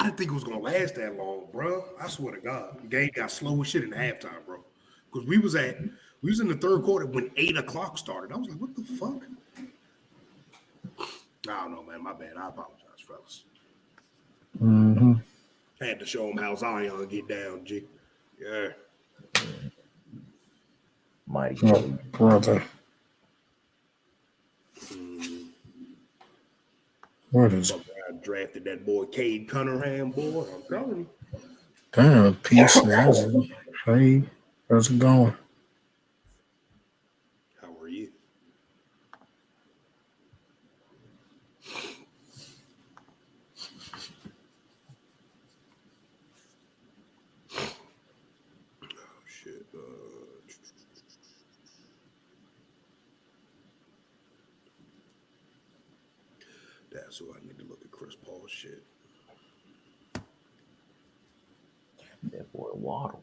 didn't think it was gonna last that long, bro. I swear to God, the game got slow as shit in halftime, bro. Because we was in the third quarter when 8 o'clock started. I was like, what the fuck? I don't know, man. My bad. I apologize, fellas. Mm-hmm. Had to show them how Zion get down, G. Yeah. Mighty brother. What is I drafted that boy Cade Cunningham, boy. I'm telling you. damn peace? Hey, how's it going? How are you? Oh shit. That's who I need to look at Chris Paul's shit. That boy Waddle.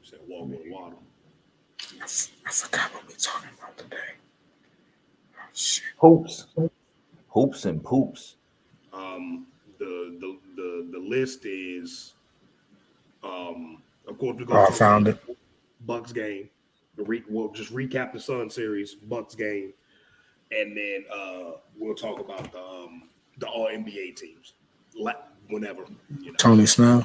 Said Walker and Waddle. I forgot what we're talking about today. Oh, shit. Hoops and poops. The list is of course we I found it. Bucks game. We'll just recap the Sun series, Bucks game, and then we'll talk about the All NBA teams whenever. You know. Tony Snell.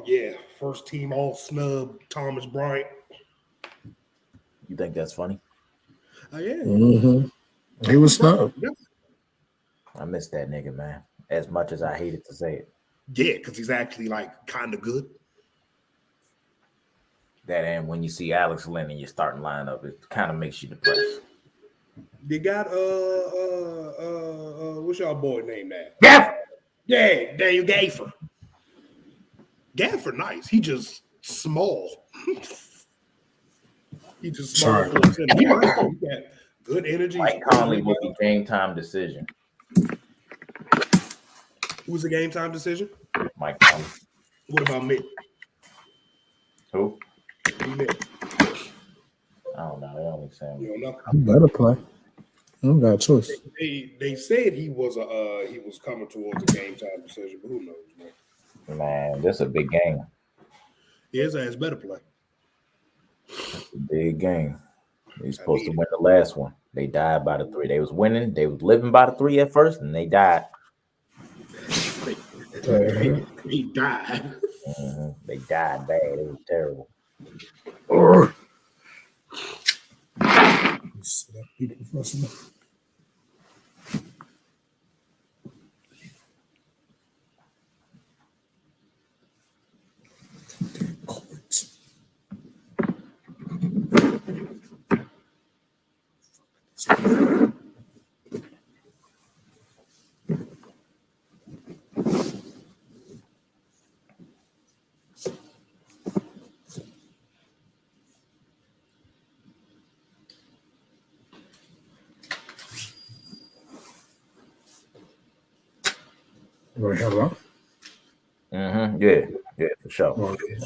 Yeah. First team All snub Thomas Bryant. You think that's funny? Oh yeah. Mm-hmm. He was snubbed. Yeah. I miss that nigga, man. As much as I hated to say it. Yeah, because he's actually like kind of good. That and when you see Alex Lynn in your starting lineup, it kind of makes you depressed. They got what's y'all boy name now? Gaff! Yeah, Daniel Gaffer. Gaffer nice. He just small. He just small. Sorry. He got good energy. Mike Conley will be game time decision. Who's the game time decision? Mike Conley. What about Mick? Who? Mick. I don't know. They only say You don't know. I better play. I don't got a choice. They said he was coming towards a game time decision, but who knows, man? Man, this is a big game. His ass better play. It's a big game. He's supposed to win the last one. They died by the 3. They was winning. They was living by the 3 at first, and they died. He died. Mm-hmm. They died bad. It was terrible. Wait, hello? Mm-hmm. Yeah, for sure. Okay.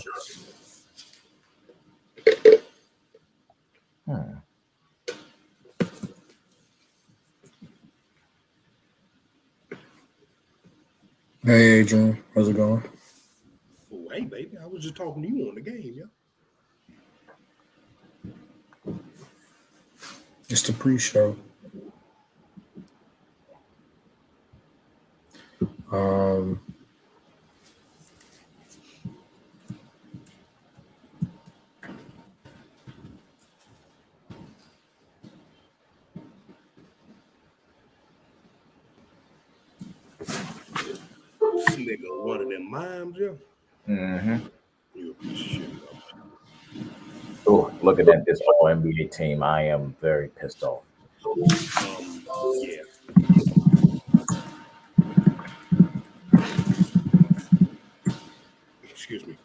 Hey, Adrian, how's it going? Oh, hey, baby, I was just talking to you on the game, yeah. It's the pre-show. This nigga one of them mimes, yeah. Mm-hmm. You a piece of shit, though. Oh, looking at this All NBA team, I am very pissed off. Yeah. Excuse me.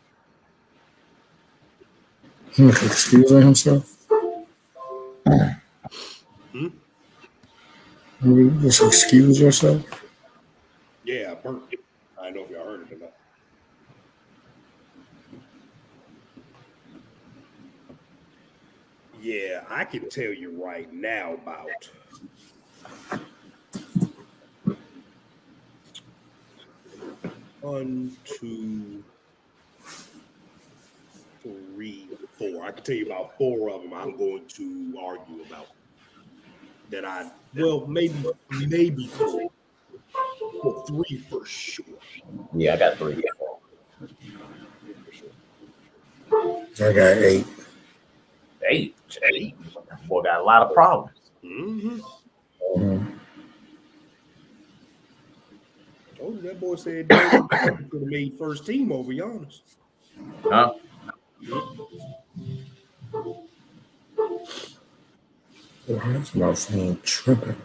Excusing himself? You just excuse yourself? Yeah, I burnt it. I don't know if y'all heard it or not. Yeah, I can tell you right now about 1, 2, 3, 4. I can tell you about 4 of them. I'm going to argue about that. Maybe 4. Well, 3 for sure. Yeah, I got 3. 3 for sure. I got 8. 8. Boy, got a lot of problems. Mm-hmm. Mhm. Told you that boy said David could have made first team over Giannis. Huh? That's my phone tripping.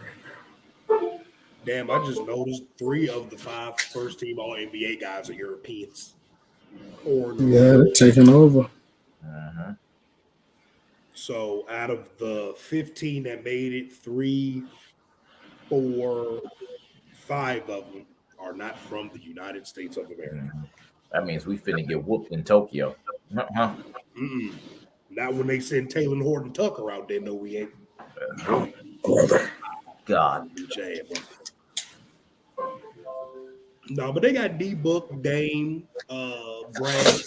Damn, I just noticed 3 of the 5 first team All NBA guys are Europeans. Yeah, they're taking over. Uh-huh. So out of the 15 that made it, 3, 4, 5 of them are not from the United States of America. That means we finna get whooped in Tokyo. Uh-huh. Not when they send Taylor Horton Tucker out there. No, we ain't. Brother. God. Beat your ass, bro. No, but they got D-Book, Dame, Brad,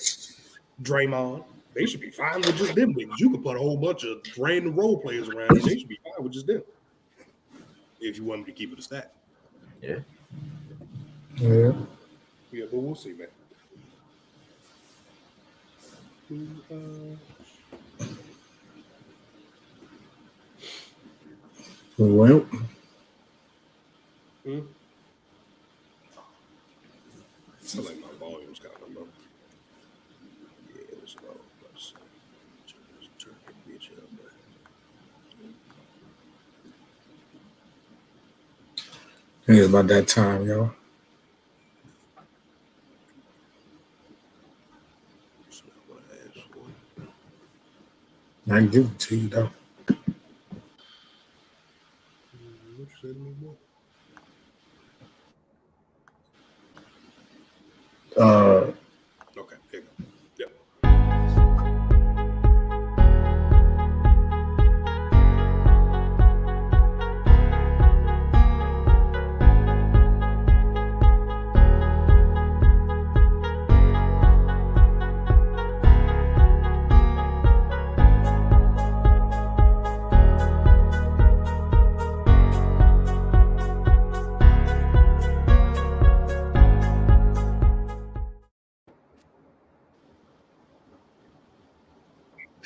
Draymond. They should be fine with just them niggas. You could put a whole bunch of random role players around and they should be fine with just them. If you want them to keep it a stat. Yeah. Yeah. Yeah, but we'll see, man. Well, I feel like my volume's kind of low. Yeah, it's low. Let's turn that bitch up, man. it's about that time, y'all. That's not what I asked for. I can give it to you, though. What you said to me, boy? Okay, here you go. Yep.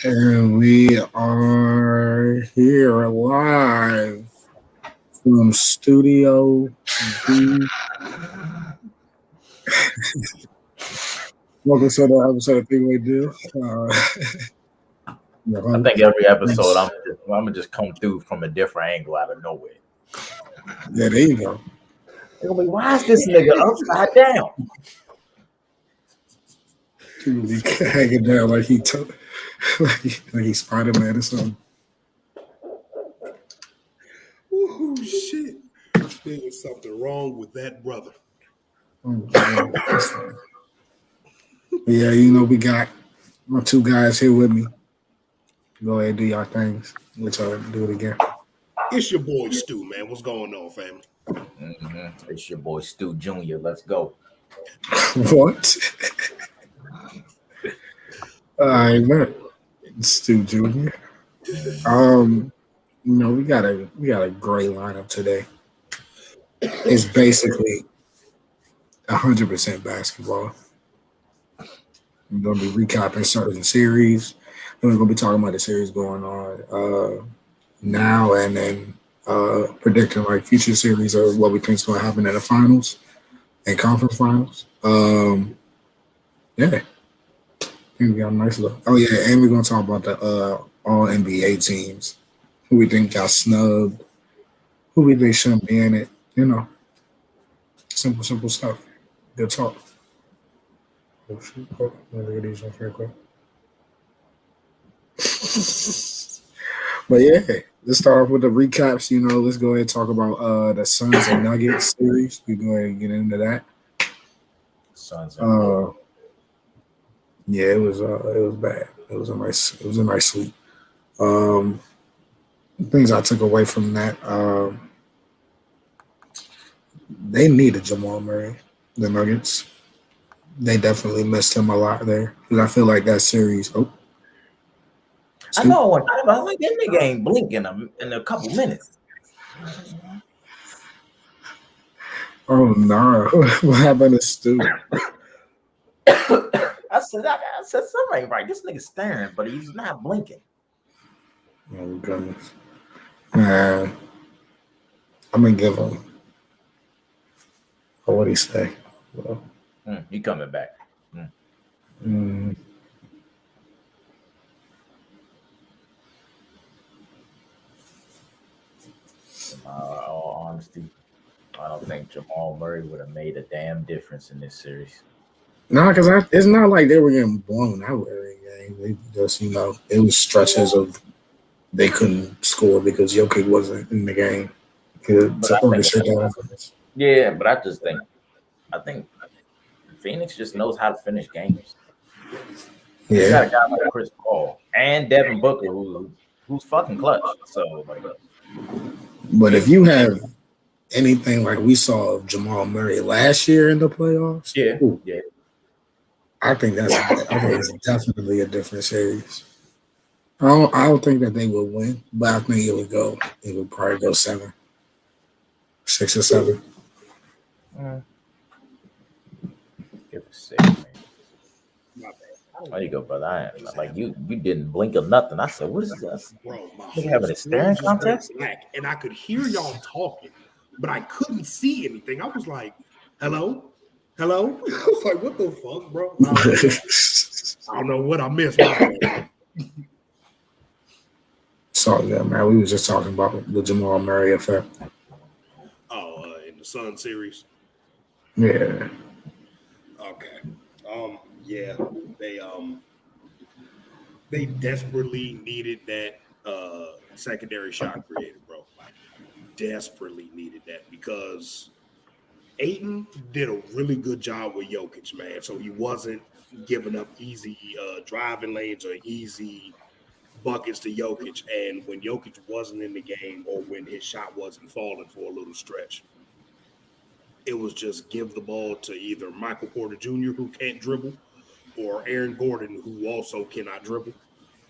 And we are here live from Studio B. Welcome to the episode of 3WayDeal. I think every episode I'm gonna just come through from a different angle out of nowhere. Yeah, there you go. They're gonna be, why is this nigga upside down? People be hanging down like like he Spider-Man or something. Oh shit! There was something wrong with that brother. Yeah, we got my 2 guys here with me. Go ahead and do y'all things. Let y'all do it again. It's your boy Stu, man. What's going on, family? It's your boy Stu Jr. Let's go. What? All right, man. Stu Jr. We got a great lineup today. It's basically 100% basketball. We're gonna be recapping certain series. Then we're gonna be talking about the series going on now, and then predicting like future series or what we think is gonna happen in the finals and conference finals. Yeah. I think we got a nice look. Oh yeah, and we're gonna talk about the all NBA teams. Who we think got snubbed, who we think shouldn't be in it, Simple stuff. Good talk. Oh shoot. Oh, let me look at these ones real quick. But yeah, let's start off with the recaps. Let's go ahead and talk about the Suns and Nuggets series. We go ahead and get into that. Suns. Yeah, it was bad. It was a nice sweep. Things I took away from that. They needed Jamal Murray, the Nuggets. they definitely missed him a lot there. Because I feel like that series. Oh, I know one time I was like, that nigga ain't blinking in a couple minutes. oh no. What happened to Stu? I said something ain't right. This nigga staring, but he's not blinking. Oh goodness. Man. I'm gonna give him. What do he say? Well, He coming back. mm, In all honesty, I don't think Jamal Murray would have made a damn difference in this series. no, because it's not like they were getting blown out every game. They just, it was stretches of they couldn't score because Jokic wasn't in the game. Yeah, but I think Phoenix just knows how to finish games. Yeah. You got a guy like Chris Paul and Devin Booker who's fucking clutch. So like, but if you have anything like we saw of Jamal Murray last year in the playoffs, yeah. I think it's definitely a different series. I don't think that they would win, but I think it would probably go 7, 6 or 7. Give it 6, man. There you go, brother. Like you didn't blink or nothing. I said, what is this? Bro, They having a staring contest? Black, and I could hear y'all talking, but I couldn't see anything. I was like, hello? I was like, what the fuck, bro? I don't know what I missed. So yeah, man, we was just talking about the Jamal Murray effect. Oh, in the Sun series. Yeah. Okay. Yeah, they desperately needed that secondary shot creator, bro. Like, desperately needed that because Ayton did a really good job with Jokic, man. So he wasn't giving up easy driving lanes or easy buckets to Jokic. And when Jokic wasn't in the game or when his shot wasn't falling for a little stretch, it was just give the ball to either Michael Porter Jr., who can't dribble, or Aaron Gordon, who also cannot dribble.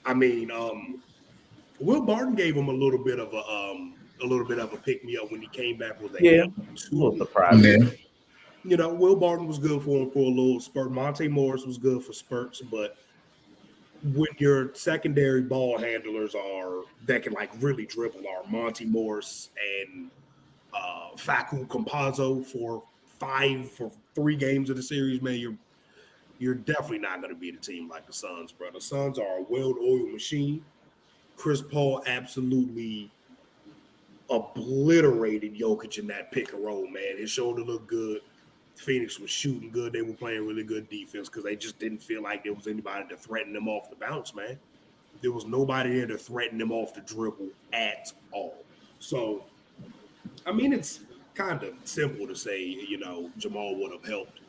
I mean, Will Barton gave him a little bit of a pick me up when he came back with a a little surprising. Yeah. Will Barton was good for him for a little spurt. Monte Morris was good for spurts, but when your secondary ball handlers that can like really dribble are Monte Morris and Facu Campazzo for 3 games of the series, man, you're definitely not going to beat a team like the Suns, bro. The Suns are a well-oiled machine. Chris Paul absolutely obliterated Jokic in that pick and roll, man. His shoulder looked good. Phoenix was shooting good. They were playing really good defense because they just didn't feel like there was anybody to threaten them off the bounce, man. There was nobody there to threaten them off the dribble at all. So, I mean, it's kind of simple to say, Jamal would have helped.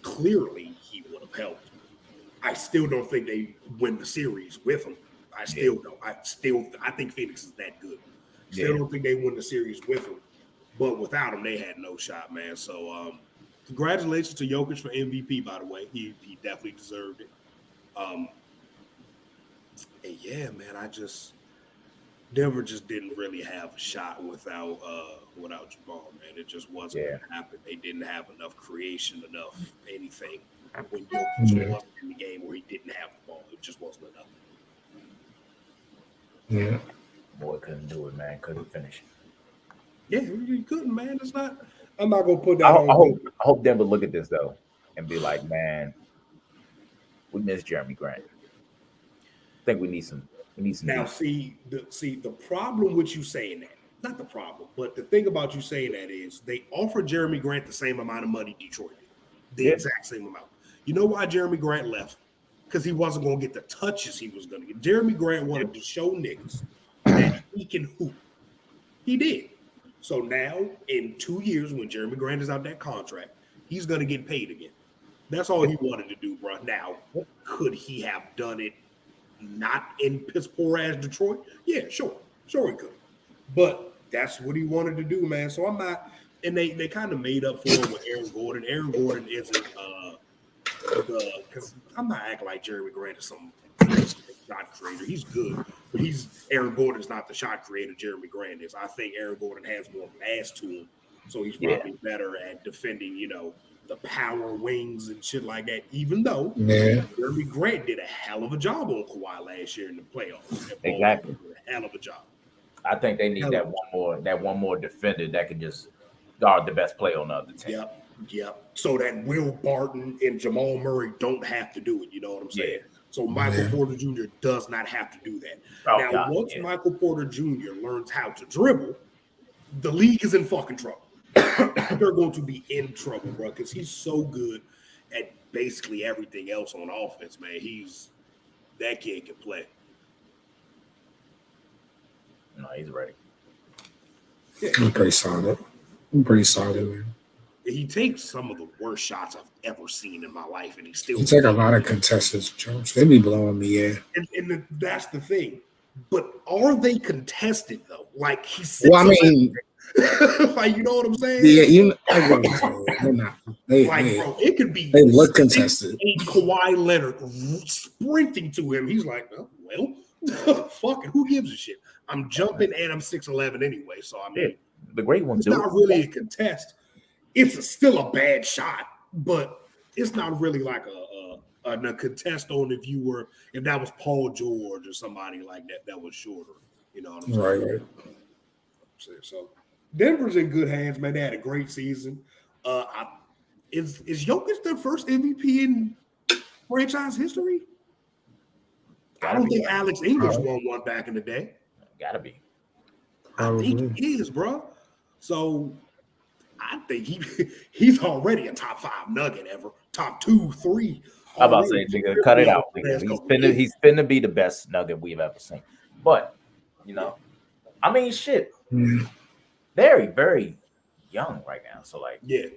Clearly, he would have helped. I still don't think they win the series with him. I still don't. I think Phoenix is that good. Still don't think they win the series with him. But without him, they had no shot, man. So congratulations to Jokic for MVP, by the way. He definitely deserved it. And yeah, man, Denver just didn't really have a shot without Jamal, man. It just wasn't going to happen. They didn't have enough creation, enough anything when Jokic wasn't in the game where he didn't have the ball. It just wasn't enough. Yeah. Boy couldn't do it, man. Couldn't finish. Yeah, he couldn't, man. I'm not gonna put that on. I hope Denver look at this though and be like, man, we miss Jeremy Grant. I think we need some. Now, see the problem with you saying that. Not the problem, but the thing about you saying that is they offered Jeremy Grant the same amount of money Detroit did. The exact same amount. You know why Jeremy Grant left? Because he wasn't going to get the touches he was going to get. Jeremy Grant wanted to show niggas that he can hoop. He did. So now, in 2 years, when Jeremy Grant is out that contract, he's going to get paid again. That's all he wanted to do, bro. Now, could he have done it not in piss poor ass Detroit? Yeah, sure he could. But that's what he wanted to do, man. So I'm not, and they kind of made up for it with Aaron Gordon. Aaron Gordon isn't because I'm not acting like Jeremy Grant is some shot creator. He's good, but Aaron Gordon's not the shot creator Jeremy Grant is. I think Aaron Gordon has more mass to him, so he's probably better at defending, the power wings and shit like that. Even though Jeremy Grant did a hell of a job on Kawhi last year in the playoffs. Exactly, did a hell of a job. I think they need that one more defender that can just guard the best player on the other team. Yep. So that Will Barton and Jamal Murray don't have to do it. You know what I'm saying? Yeah. So Michael Porter Jr. does not have to do that. Once Michael Porter Jr. learns how to dribble, the league is in fucking trouble. They're going to be in trouble, bro, because he's so good at basically everything else on offense, man. That kid can play. No, he's ready. Yeah. He's pretty solid. Man. He takes some of the worst shots I've ever seen in my life, and he take a lot of contested jumps. They be blowing me, yeah. And that's the thing. But are they contested though? Like he's like you know what I'm saying? Yeah, they're not. Bro, it could be. They look contested. Kawhi Leonard sprinting to him. He's like, oh, well, fuck it. Who gives a shit? I'm jumping and I'm 6'11" anyway. So I mean, the great ones. It's not really a contest. It's still a bad shot, but it's not really like a contest on if that was Paul George or somebody like that was shorter. You know what I'm saying? Right. So Denver's in good hands, man. They had a great season. Is Jokic their first MVP in franchise history? I don't think Alex English won one back in the day. Gotta be. I think he is, bro. So I think he's already a top 5 Nugget ever, top 2, 3. I'm about to say, nigga, cut it out. He's finna be the best Nugget we've ever seen. But I mean, shit. Very, very young right now. So they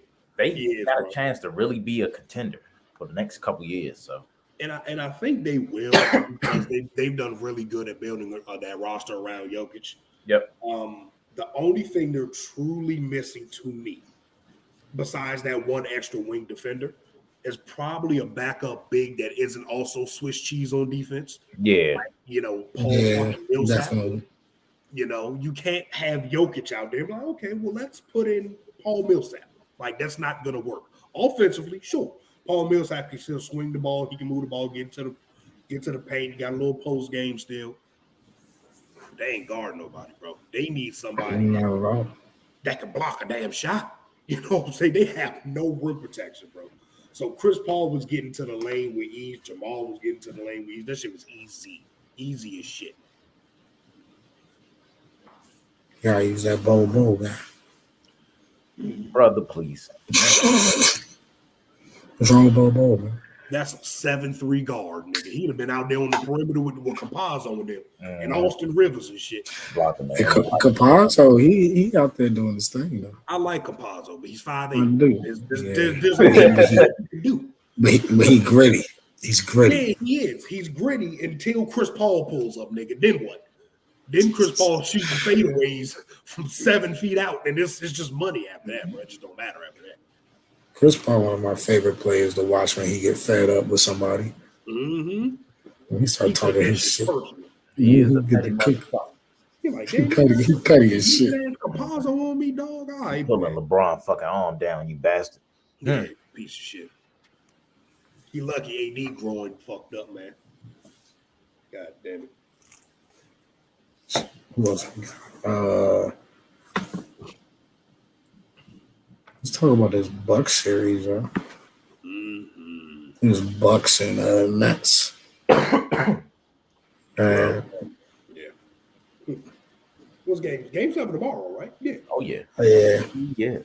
got a chance to really be a contender for the next couple years. So. And I think they will because they've done really good at building that roster around Jokic. Yep. The only thing they're truly missing to me, besides that one extra wing defender, is probably a backup big that isn't also Swiss cheese on defense. Yeah. Paul Millsap. Definitely. You can't have Jokic out there. Like, okay, well, let's put in Paul Millsap. Like, that's not going to work. Offensively, sure. Paul Millsap can still swing the ball. He can move the ball, get to the paint. He got a little post game still. They ain't guarding nobody, bro. They need somebody that can block a damn shot. You know what I'm saying? They have no rim protection, bro. So Chris Paul was getting to the lane with ease. Jamal was getting to the lane with ease. That shit was easy as shit. You gotta use that bowl guy. Brother, please. What's wrong with Bobo, man? That's a 7'3" guard, nigga. He'd have been out there on the perimeter with Campazzo with them and Austin Rivers and shit. Campazzo, he out there doing his thing, though. I like Campazzo, but he's 5'8". But he gritty. He's gritty. Yeah, he is. He's gritty until Chris Paul pulls up, nigga. Then what? Then Chris Paul shoots the fadeaways from 7 feet out, and it's just money after that, bro. It just don't matter after that. Chris Paul, one of my favorite players to watch when he get fed up with somebody. Mm-hmm. When he start talking his shit. He is a he cutting his shit. Campazzo on me, dog. He pulling LeBron fucking arm down, you bastard. Yeah, piece of shit. He lucky AD growing fucked up, man. God damn it. Who else? Let's talk about this Bucks series, huh? This Bucks and Nets. Yeah. What's Game 7 tomorrow, right? Yeah. Oh yeah. Yeah.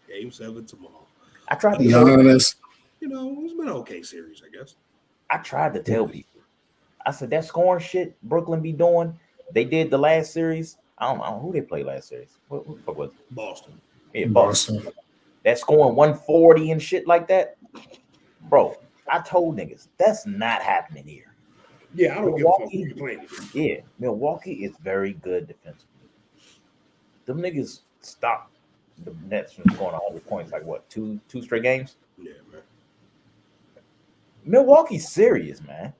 Game 7 tomorrow. I tried to be honest. It's been an okay series, I guess. I tried to tell people. I said that scoring shit Brooklyn be doing. They did the last series. I don't know who they played last series. What the fuck was it? Boston. Yeah, Boston. That scoring 140 and shit like that. Bro, I told niggas that's not happening here. Yeah, I don't give a fuck who you playing. Yeah, Milwaukee is very good defensively. Them niggas stopped the Nets from scoring 100 points like what, two straight games? Yeah, man. Milwaukee's serious, man.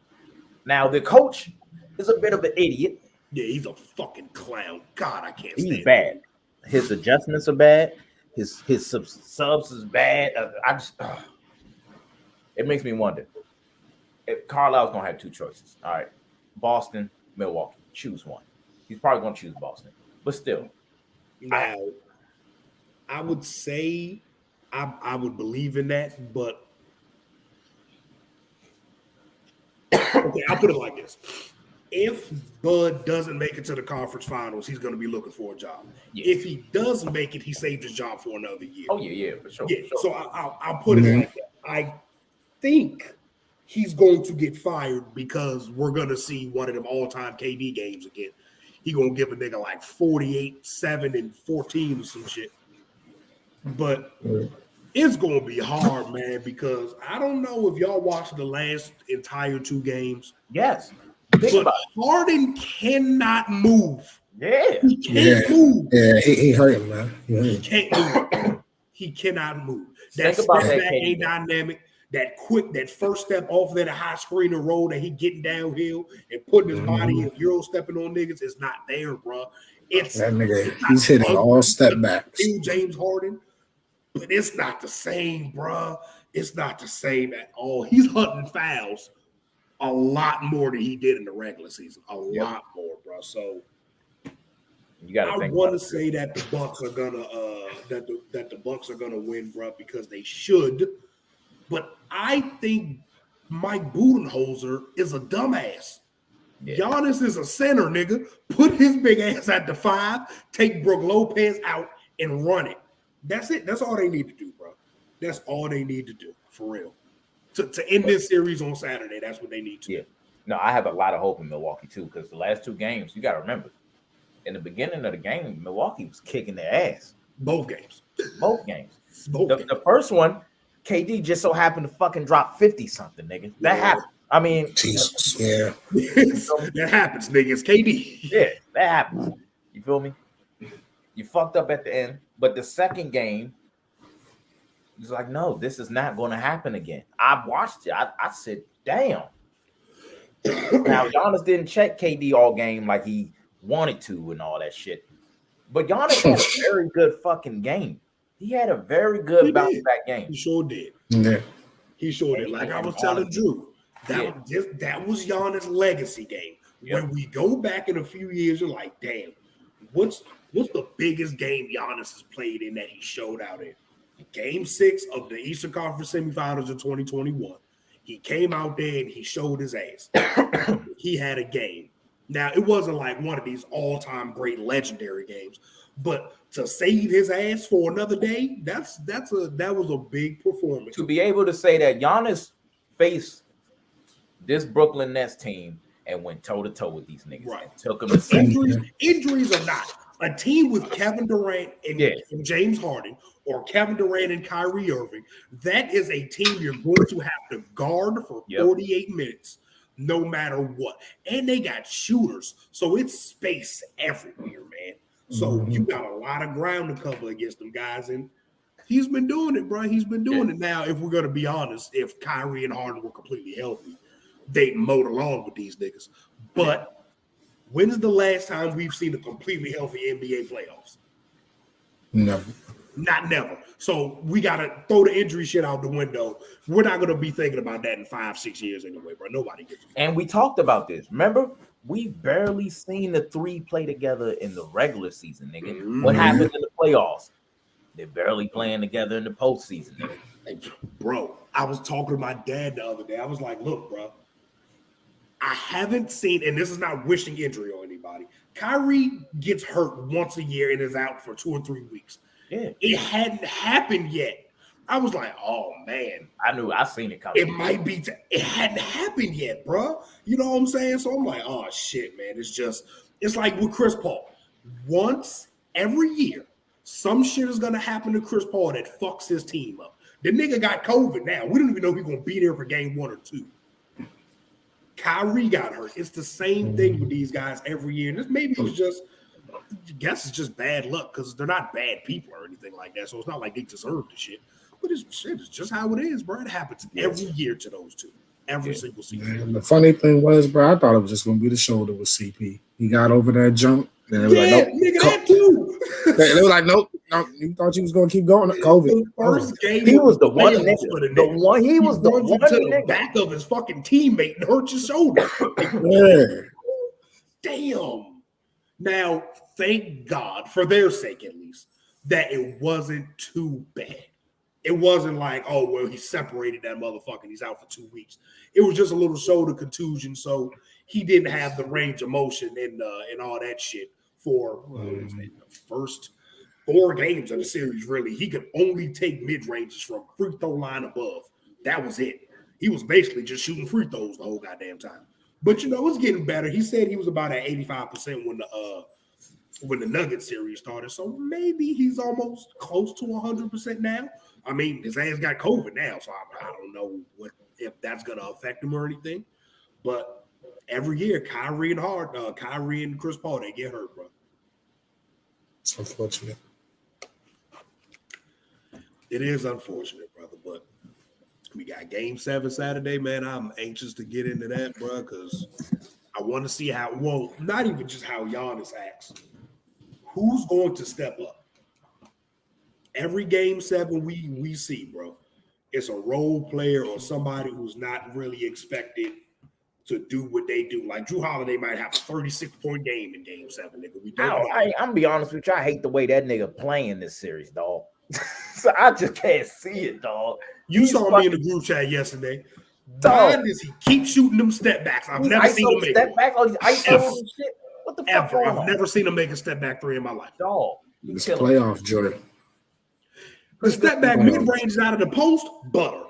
Now the coach is a bit of an idiot. Yeah, he's a fucking clown. God, I can't He's stand bad. him. His adjustments are bad. His subs is bad. I just it makes me wonder. If Carlisle's gonna have two choices. All right, Boston, Milwaukee. Choose one. He's probably gonna choose Boston, but still, Now, I would say I would believe in that, but okay, I'll put it like this. If Bud doesn't make it to the conference finals, he's going to be looking for a job. Yeah. If he does make it, he saved his job for another year. Oh yeah, for sure. Yeah, for sure. so I'll put it like that. I think he's going to get fired because we're going to see one of them all-time KD games again. He going to give a nigga like 48, 7, and 14 or some shit. But it's going to be hard, man, because I don't know if y'all watched the last entire 2 games. Yes. But Harden cannot move. Yeah. He can't move. Yeah, he hurt him, man. He can't move. He cannot move. That Think about step that back KD. ain't dynamic. That quick, that first step off of that high screen and roll that he getting downhill and putting his body and Euro stepping on niggas is not there, bro. It's that nigga. He's hitting all step backs. James Harden, but it's not the same, bro. It's not the same at all. He's hunting fouls a lot more than he did in the regular season. A lot more, bro. So you got to think. I want to say that the Bucks are gonna that the Bucks are gonna win, bro, because they should. But I think Mike Budenholzer is a dumbass. Yeah. Giannis is a center, nigga. Put his big ass at the 5, take Brook Lopez out, and run it. That's it. That's all they need to do, bro. That's all they need to do, for real. To end this series on Saturday, that's what they need to do. No, I have a lot of hope in Milwaukee, too, because the last 2 games, you got to remember, in the beginning of the game, Milwaukee was kicking their ass. Both games. The first one, KD just so happened to fucking drop 50-something, nigga. That happened. I mean, Jesus, yeah. That happens, nigga. It's KD. Yeah, that happens. You feel me? You fucked up at the end, but the second game, it's like, no, this is not going to happen again. I watched it. I said, damn. Now, Giannis didn't check KD all game like he wanted to and all that shit. But Giannis had a very good fucking game. He had a very good bounce back game. He sure did. Yeah. He sure did. Like I was telling Drew, that was Giannis' legacy game. Yep. When we go back in a few years, you're like, damn, what's the biggest game Giannis has played in that he showed out in? Game 6 of the Eastern Conference semifinals in 2021. He came out there and he showed his ass. He had a game. Now, it wasn't like one of these all-time great legendary games, but to save his ass for another day, that was a big performance. To be able to say that Giannis faced this Brooklyn Nets team and went toe-to-toe with these niggas. Right. And took them to injuries or not. A team with Kevin Durant and James Harden or Kevin Durant and Kyrie Irving, that is a team you're going to have to guard for 48 minutes. No matter what. And they got shooters. So it's space everywhere, man. So you got a lot of ground to cover against them guys. And he's been doing it, bro. He's been doing it. Now, if we're going to be honest, if Kyrie and Harden were completely healthy, they'd mowed along with these niggas. But when's the last time we've seen a completely healthy NBA playoffs? No. Not never. So we got to throw the injury shit out the window. We're not going to be thinking about that in 5-6 years anyway, bro. Nobody gets it. And we talked about this. Remember, we barely seen the 3 play together in the regular season, nigga. Mm-hmm. What happened in the playoffs? They're barely playing together in the postseason, nigga. Hey, bro, I was talking to my dad the other day. I was like, look, bro, I haven't seen, and this is not wishing injury on anybody, Kyrie gets hurt once a year and is out for 2 or 3 weeks. Yeah. It hadn't happened yet. I was like, oh, man. I seen it coming. It might be, it hadn't happened yet, bro. You know what I'm saying? So I'm like, oh, shit, man. It's like with Chris Paul. Once every year, some shit is going to happen to Chris Paul that fucks his team up. The nigga got COVID now. We don't even know if he's going to be there for game 1 or 2. Kyrie got hurt. It's the same thing with these guys every year. And maybe it's just, I guess it's just bad luck because they're not bad people or anything like that. So it's not like they deserve the shit. But it's just how it is, bro. It happens every year to those two. every single season. And the funny thing was, bro, I thought it was just gonna be the shoulder with CP. He got over that jump. Yeah, nigga, that too. They were like, nope, no, you thought you was gonna keep going. COVID. The first game, he was the one nigga. He was the one to the back of his fucking teammate and hurt your shoulder. Yeah. Damn. Now, thank God, for their sake at least, that it wasn't too bad. It wasn't like, oh, well, he separated that motherfucker and he's out for 2 weeks. It was just a little shoulder contusion, so he didn't have the range of motion and all that shit for the first 4 games of the series, really. He could only take mid-ranges from free throw line above. That was it. He was basically just shooting free throws the whole goddamn time. But, you know, it's getting better. He said he was about at 85% when the Nuggets series started, so maybe he's almost close to 100% now. I mean, his ass got COVID now, so I don't know if that's going to affect him or anything. But every year, Kyrie and Chris Paul, they get hurt, bro. It's unfortunate. It is unfortunate, brother, but we got Game 7 Saturday, man. I'm anxious to get into that, bro, because I want to see how, well, not even just how Giannis acts. Who's going to step up? Every Game 7 we see, bro, it's a role player or somebody who's not really expected to do what they do. Like Drew Holiday might have a 36-point game in Game 7, nigga. We don't know. I'm gonna be honest with you. I hate the way that nigga playing this series, dog. So I just can't see it, dog. You saw me in the group chat yesterday. Why does he keep shooting them step backs? I've never seen him make step back. Oh, he's ISO and shit. What the fuck? I've never seen him make a step back 3 in my life. Dog. It's playoff, Jordan. The step back mid range is out of the post, butter.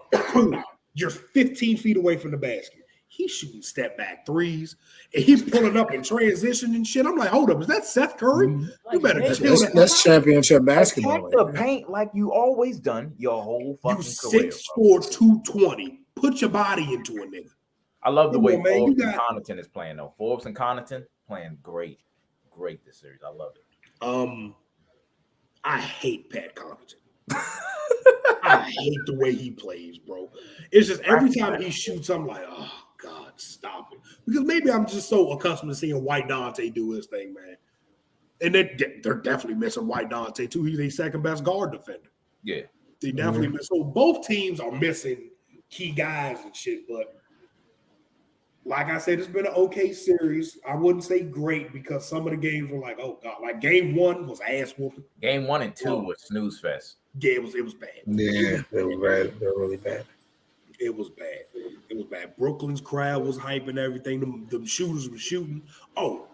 You're 15 feet away from the basket. He's shooting step back threes, and he's pulling up in transition and shit. I'm like, hold up, is that Seth Curry? You better chill. That's championship basketball. Attack the paint like you always done your whole fucking career. 6'4", 220. Put your body into a nigga. I love the way Forbes and Connaughton is playing though. Forbes and Connaughton playing great this series. I love it. I hate Pat Connaughton. I hate the way he plays, bro. It's just every time he shoots, I'm like, oh God, stop it. Because maybe I'm just so accustomed to seeing White Dante do his thing, man. And they're definitely missing White Dante too. He's the second best guard defender. Yeah, they definitely miss. So both teams are missing key guys and shit. But like I said, it's been an okay series. I wouldn't say great because some of the games were like, oh God, like Game 1 was ass whooping. Game 1 and 2 was snooze fest. Yeah, it was bad. Yeah, they were bad. They were really bad. It was bad. It was bad. Brooklyn's crowd was hyping everything. Them shooters were shooting. Oh,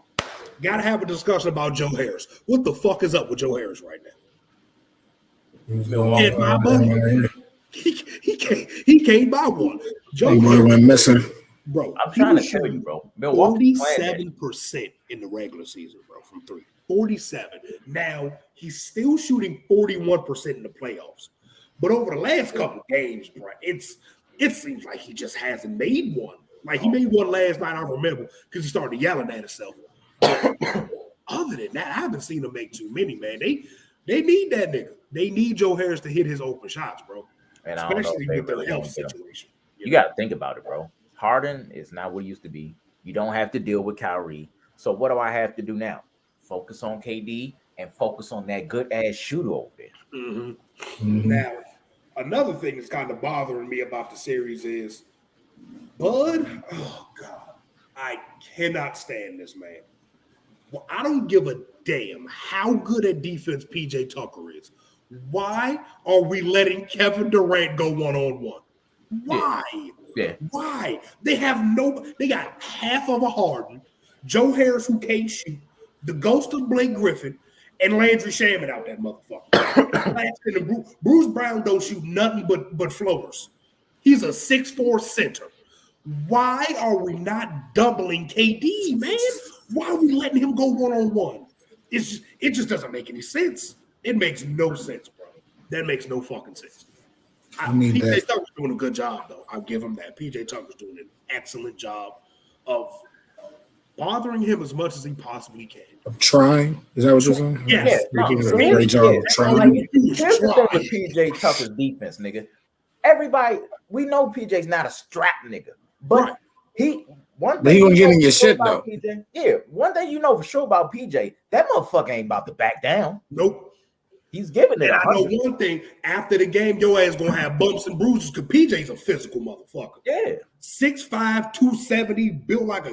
gotta have a discussion about Joe Harris. What the fuck is up with Joe Harris right now? And my money, he can't buy one. Joe Harris went missing. Bro, I'm trying to tell you, bro. Milwaukee 47% in the regular season, bro, from 3. 47. Now he's still shooting 41% in the playoffs. But over the last couple of games, bro, it seems like he just hasn't made one. Like he made one last night, I remember, because he started yelling at himself. Other than that, I haven't seen him make too many, man. They need that nigga. They need Joe Harris to hit his open shots, bro. And especially with their health situation. You got to think about it, bro. Harden is not what he used to be. You don't have to deal with Kyrie. So what do I have to do now? Focus on KD and focus on that good ass shooter over there. Mm-hmm. Mm-hmm. Now, another thing that's kind of bothering me about the series is Bud. Oh God, I cannot stand this man. Well, I don't give a damn how good at defense PJ Tucker is. Why are we letting Kevin Durant go one-on-one? Why? Yeah. Why? They got half of a Harden, Joe Harris who can't shoot, the ghost of Blake Griffin, and Landry Shamet out that motherfucker. Bruce Brown don't shoot nothing but floaters. He's a 6'4" center. Why are we not doubling KD, man? Why are we letting him go one-on-one? It just doesn't make any sense. It makes no sense, bro. That makes no fucking sense. PJ Tucker's doing a good job, though. I'll give him that. PJ Tucker's doing an excellent job of bothering him as much as he possibly can. I'm trying. Is that what you're saying? Yes. You're doing a great job of trying. Here's the thing with PJ Tucker's defense, nigga. Everybody, we know PJ's not a strap nigga. But one But thing he gonna get in your for sure shit about though. PJ, yeah, one thing you know for sure about PJ, that motherfucker ain't about to back down. Nope. He's giving it. And I know one thing: after the game, your ass gonna have bumps and bruises because PJ's a physical motherfucker. Yeah, 6'5", 270, built like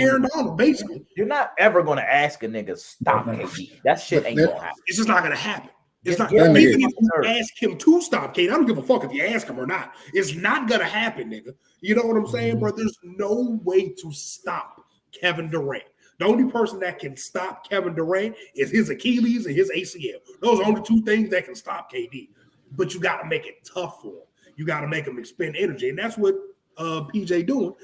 Aaron Donald, basically. You're not ever gonna ask a nigga stop KD. That shit ain't gonna happen. It's just not gonna happen. It's not. Even If you ask him to stop KD, I don't give a fuck if you ask him or not. It's not gonna happen, nigga. You know what I'm saying, bro? There's no way to stop Kevin Durant. The only person that can stop Kevin Durant is his Achilles and his ACL. Those are only two things that can stop KD. But you got to make it tough for him. You got to make him expend energy, and that's what PJ doing.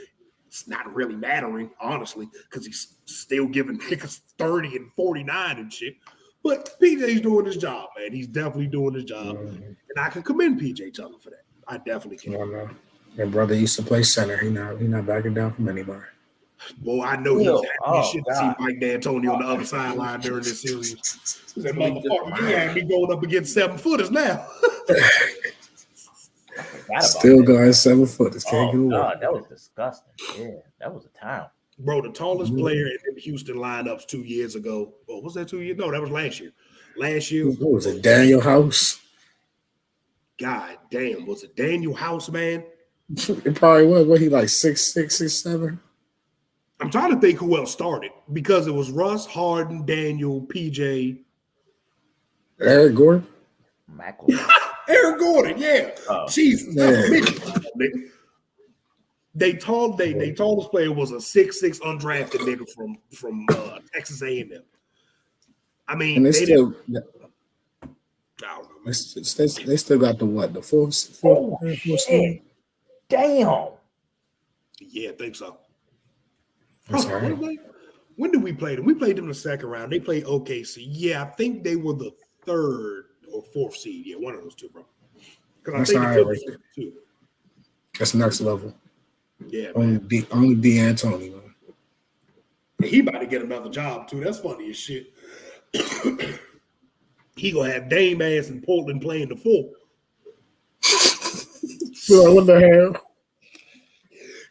It's not really mattering, honestly, because he's still giving niggas 30 and 49 and shit. But PJ's doing his job, man. He's definitely doing his job, and I can commend PJ Tucker for that. I definitely can. My brother used to play center. He not backing down from anybody. Boy, I know he's happy shit to see Mike D'Antoni on the other sideline during this series. That motherfucker, he had me going up against 7-footers now. Still going 7-footers. Can't get away. God, that was disgusting. Yeah, that was a time. Bro, the tallest player in the Houston lineups 2 years ago. Oh, was that 2 years? No, that was last year. Last year. What was it, Daniel House? God damn, was it Daniel House, man? It probably was. What, he like 6'6", 6'7"? I'm trying to think who else started because it was Russ, Harden, Daniel, PJ, Eric Gordon. Eric Gordon, yeah. Jesus, nigga. They tallest player was a 6'6" undrafted nigga from Texas A&M. I mean, and they still. I don't know. They still got the what? The fourth shit. Damn. Yeah, I think so. Right. When did we play them? We played them in the second round. They played OKC. Yeah, I think they were the third or fourth seed. Yeah, one of those two, bro. Because I think the two. That's next level. Yeah, only D'Antoni, man. He about to get another job too. That's funny as shit. He gonna have Dame ass in Portland playing the four. So what the hell?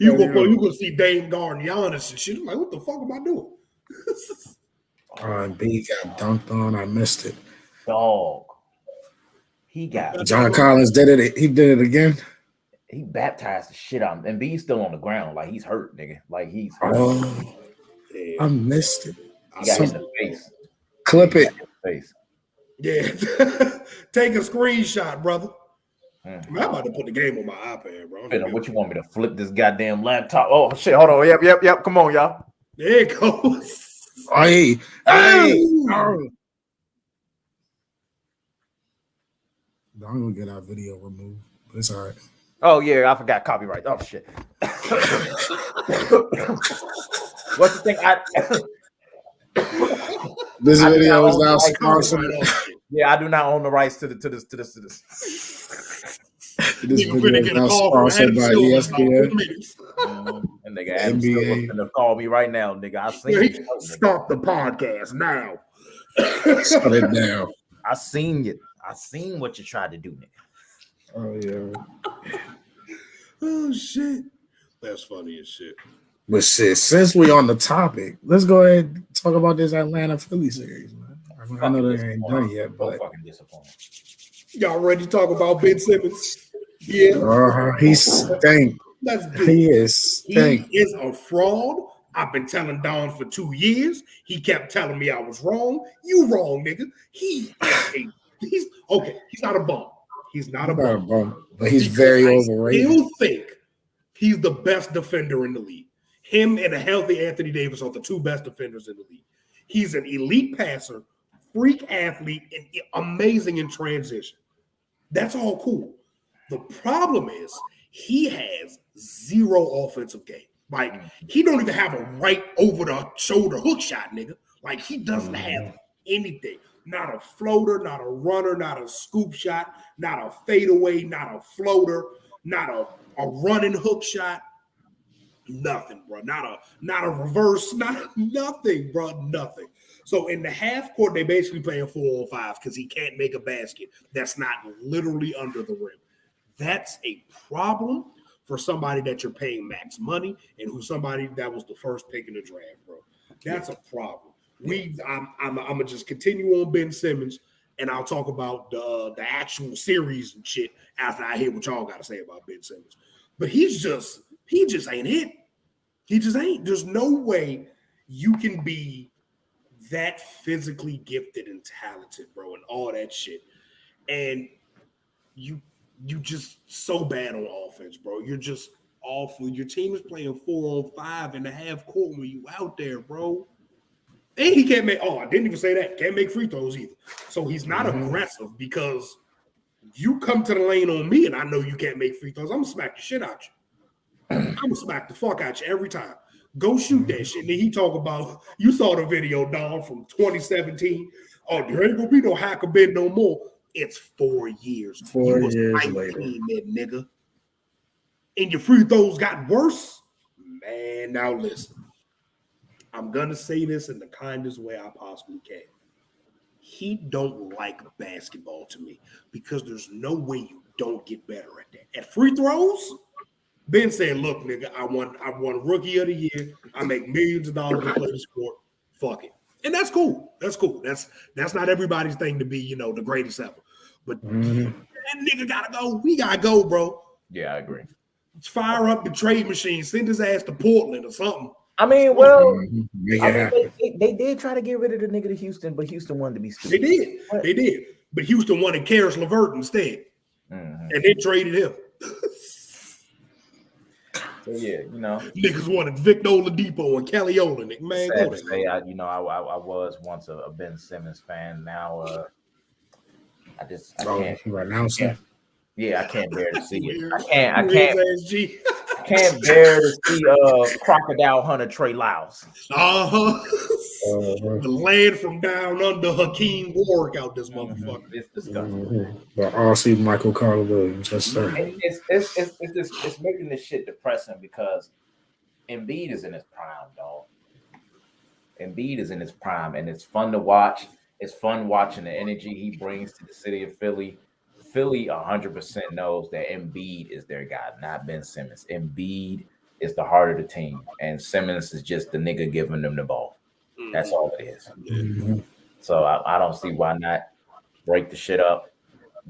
You gonna see Dame guarding Giannis and shit. I'm like, what the fuck am I doing? B got dunked on. I missed it. Dog. He got John Collins did it. He did it again. He baptized the shit out of him. And B's still on the ground. Like he's hurt, nigga. Like he's hurt. Oh, I missed it. He got hit in the face. Clip it. Face. Yeah. Take a screenshot, brother. I'm about to put the game on my iPad, bro. What you want me to flip this goddamn laptop? Oh shit! Hold on. Yep. Come on, y'all. There it goes. Hey. I'm gonna get our video removed, but it's all right. Oh yeah, I forgot copyright. Oh shit. What's the thing? This video is now sponsored. Yeah, I do not own the rights to this. This video is now sponsored by ESPN. And nigga, Adam Silver's gonna call me right now, nigga. I seen it. Stop the podcast now. Shut it down. I seen it. I seen what you tried to do, nigga. Oh yeah. Oh shit. That's funny as shit. But shit, since we on the topic, let's go ahead and talk about this Atlanta Philly series, man. I know they ain't done yet, but fucking disappointed. Y'all ready to talk about Ben Simmons? Yeah. He stank. He is stank. He is a fraud. I've been telling Don for 2 years. He kept telling me I was wrong. You wrong, nigga. He's okay. He's not a bum. He's not a bum. But he's very overrated. I still think he's the best defender in the league. Him and a healthy Anthony Davis are the two best defenders in the league. He's an elite passer, freak athlete, and amazing in transition. That's all cool. The problem is he has zero offensive game. Like, he don't even have a right over-the-shoulder hook shot, nigga. Like, he doesn't have anything. Not a floater, not a runner, not a scoop shot, not a fadeaway, not a floater, not a running hook shot. Nothing, bro. Not a reverse, nothing, bro. Nothing. So in the half court, they basically play a 4-on-5 because he can't make a basket that's not literally under the rim. That's a problem. for somebody that you're paying max money and who's somebody that was the first pick in the draft, bro. That's a problem. I'm gonna just continue on Ben Simmons, and I'll talk about the actual series and shit after I hear what y'all got to say about Ben Simmons. But he just ain't it. He just ain't. There's no way you can be that physically gifted and talented, bro, and all that shit, and you just so bad on offense, bro. You're just awful. Your team is playing 4-on-5 in the half court when you out there, bro. And he can't make. Oh, I didn't even say that. Can't make free throws either. So he's not aggressive because you come to the lane on me, and I know you can't make free throws. I'm gonna smack the shit out you. I'm gonna smack the fuck out you every time. Go shoot that shit. And then he talk about, you saw the video, Don, from 2017. Oh, there ain't gonna be no hacker bid no more. It's 4 years. 4 you was years 19, later, nigga. And your free throws got worse. Man, now listen. I'm gonna say this in the kindest way I possibly can. He don't like basketball to me because there's no way you don't get better at that. At free throws, Ben said, look, nigga, I won rookie of the year. I make millions of dollars to play the sport. Fuck it. And that's cool. That's cool. That's not everybody's thing to be, the greatest ever. But that nigga gotta go. We gotta go, bro. Yeah, I agree. Let's fire up the trade machine. Send his ass to Portland or something. I mean, well, yeah. they did try to get rid of the nigga to Houston, but Houston wanted to be stupid. They did. But Houston wanted Karis LeVert instead. And they traded him. So yeah, niggas wanted Victor Oladipo and Kelly Olynyk. Man, sad to say, I was once a Ben Simmons fan. Now, I can't right now. I can't bear to see it. I can't bear to see Crocodile Hunter Trey Lyles. The land from down under Hakeem Warwick out this motherfucker. It's disgusting. But RC Michael Carter Williams, yes, sir. It's making this shit depressing because Embiid is in his prime, dog. Embiid is in his prime, and it's fun to watch. It's fun watching the energy he brings to the city of Philly. Philly 100% knows that Embiid is their guy, not Ben Simmons. Embiid is the heart of the team, and Simmons is just the nigga giving them the ball. That's all it is. So I don't see why not break the shit up.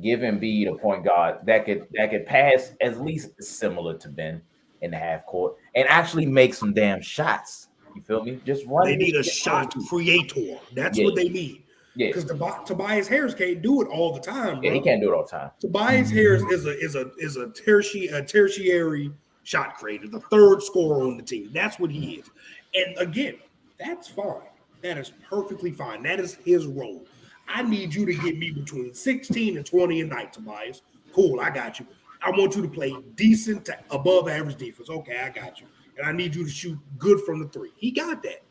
Give Embiid a point guard that could pass at least similar to Ben in the half court and actually make some damn shots. You feel me? Just run. They need a shot creator. That's what they need. Yeah, because Tobias Harris can't do it all the time. Bro. Yeah, he can't do it all the time. Tobias Harris is a tertiary shot creator, the third scorer on the team. That's what he is. And again, that's fine. That is perfectly fine. That is his role. I need you to get me between 16 and 20 a night, Tobias. Cool, I got you. I want you to play decent to above average defense. Okay, I got you. And I need you to shoot good from the three. He got that.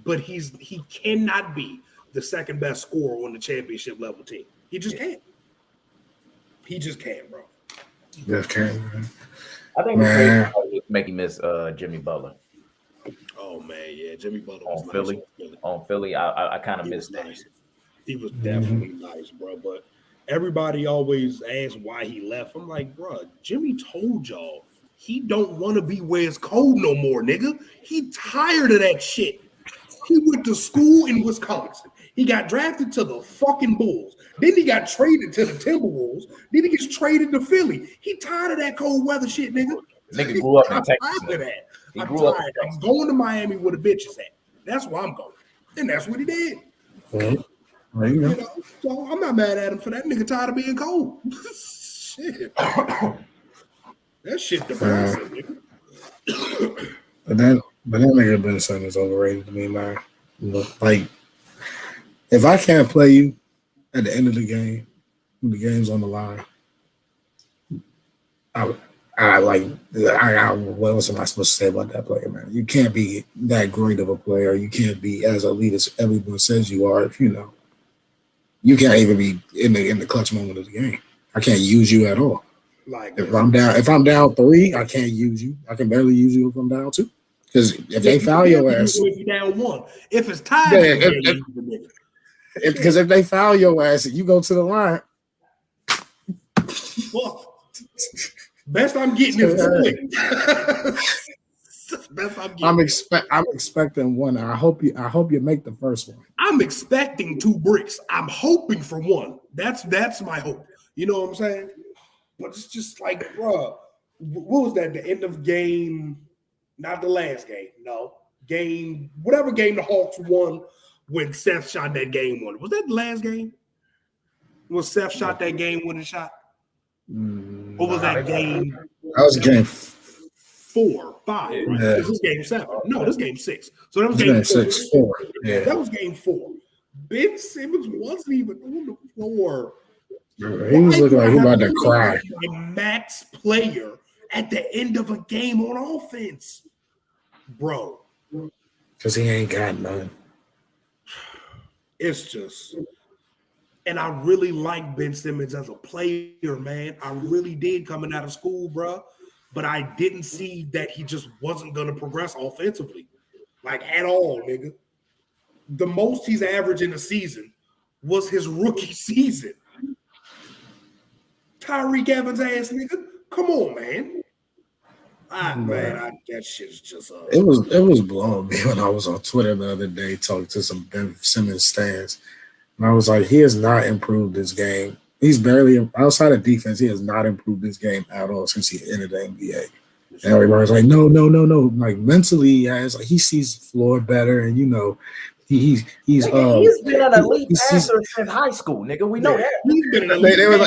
But he cannot be the second best scorer on the championship level team. He just can't. He just can't, bro. Just can't, man. I think the crazy part is making miss Jimmy Butler. Oh man, yeah, Jimmy Butler was Philly. On Philly, I kind of missed that. Nice. He was definitely nice, bro. But everybody always asks why he left. I'm like, bro, Jimmy told y'all he don't want to be where it's cold no more, nigga. He tired of that shit. He went to school in Wisconsin. He got drafted to the fucking Bulls. Then he got traded to the Timberwolves. Then he gets traded to Philly. He tired of that cold weather shit, nigga. Nigga grew up in Texas. I'm tired of that. I'm tired. I'm going to Miami where the bitches at. That's where I'm going. And that's what he did. Well, you know. So I'm not mad at him for that. Nigga tired of being cold. Shit. That shit depressing, nigga. But that nigga Ben Simmons is overrated to me, man. Like, if I can't play you at the end of the game, when the game's on the line, what else am I supposed to say about that player, man? You can't be that great of a player. You can't be as elite as everyone says you are. If you can't even be in the clutch moment of the game. I can't use you at all. Like if I'm down 3, I can't use you. I can barely use you if I'm down 2. Because if they foul your ass, if you're down 1, if it's tied, because if they foul your ass and you go to the line, Best I'm getting is Floyd. Best I'm getting. I'm expecting one. I hope you make the first one. I'm expecting 2 bricks. I'm hoping for 1. That's my hope. You know what I'm saying? But it's just like, bro, what was that? The end of game, not the last game. No, whatever game the Hawks won when Seth shot that game winner. Was that the last game? When Seth shot that game winning shot? Or was that game? That was game 4, 5, right? Yeah. This is game 7. No, this is game 6. So that was game 6, 4. Yeah. That was game 4. Ben Simmons wasn't even on the floor. He was looking like he about to cry. A max player at the end of a game on offense, bro. Because he ain't got none. It's just, and I really like Ben Simmons as a player, man. I really did coming out of school, bro. But I didn't see that he just wasn't going to progress offensively, like at all, nigga. The most he's averaged in a season was his rookie season. Tyreek Evans ass nigga. Come on, man. That shit is just it was blowing me when I was on Twitter the other day talking to some Ben Simmons stands. And I was like, he has not improved this game. He's barely outside of defense, he has not improved this game at all since he entered the NBA. And everybody's like, no. Like mentally, he sees the floor better, and he's been an elite passer since high school, nigga. We know that.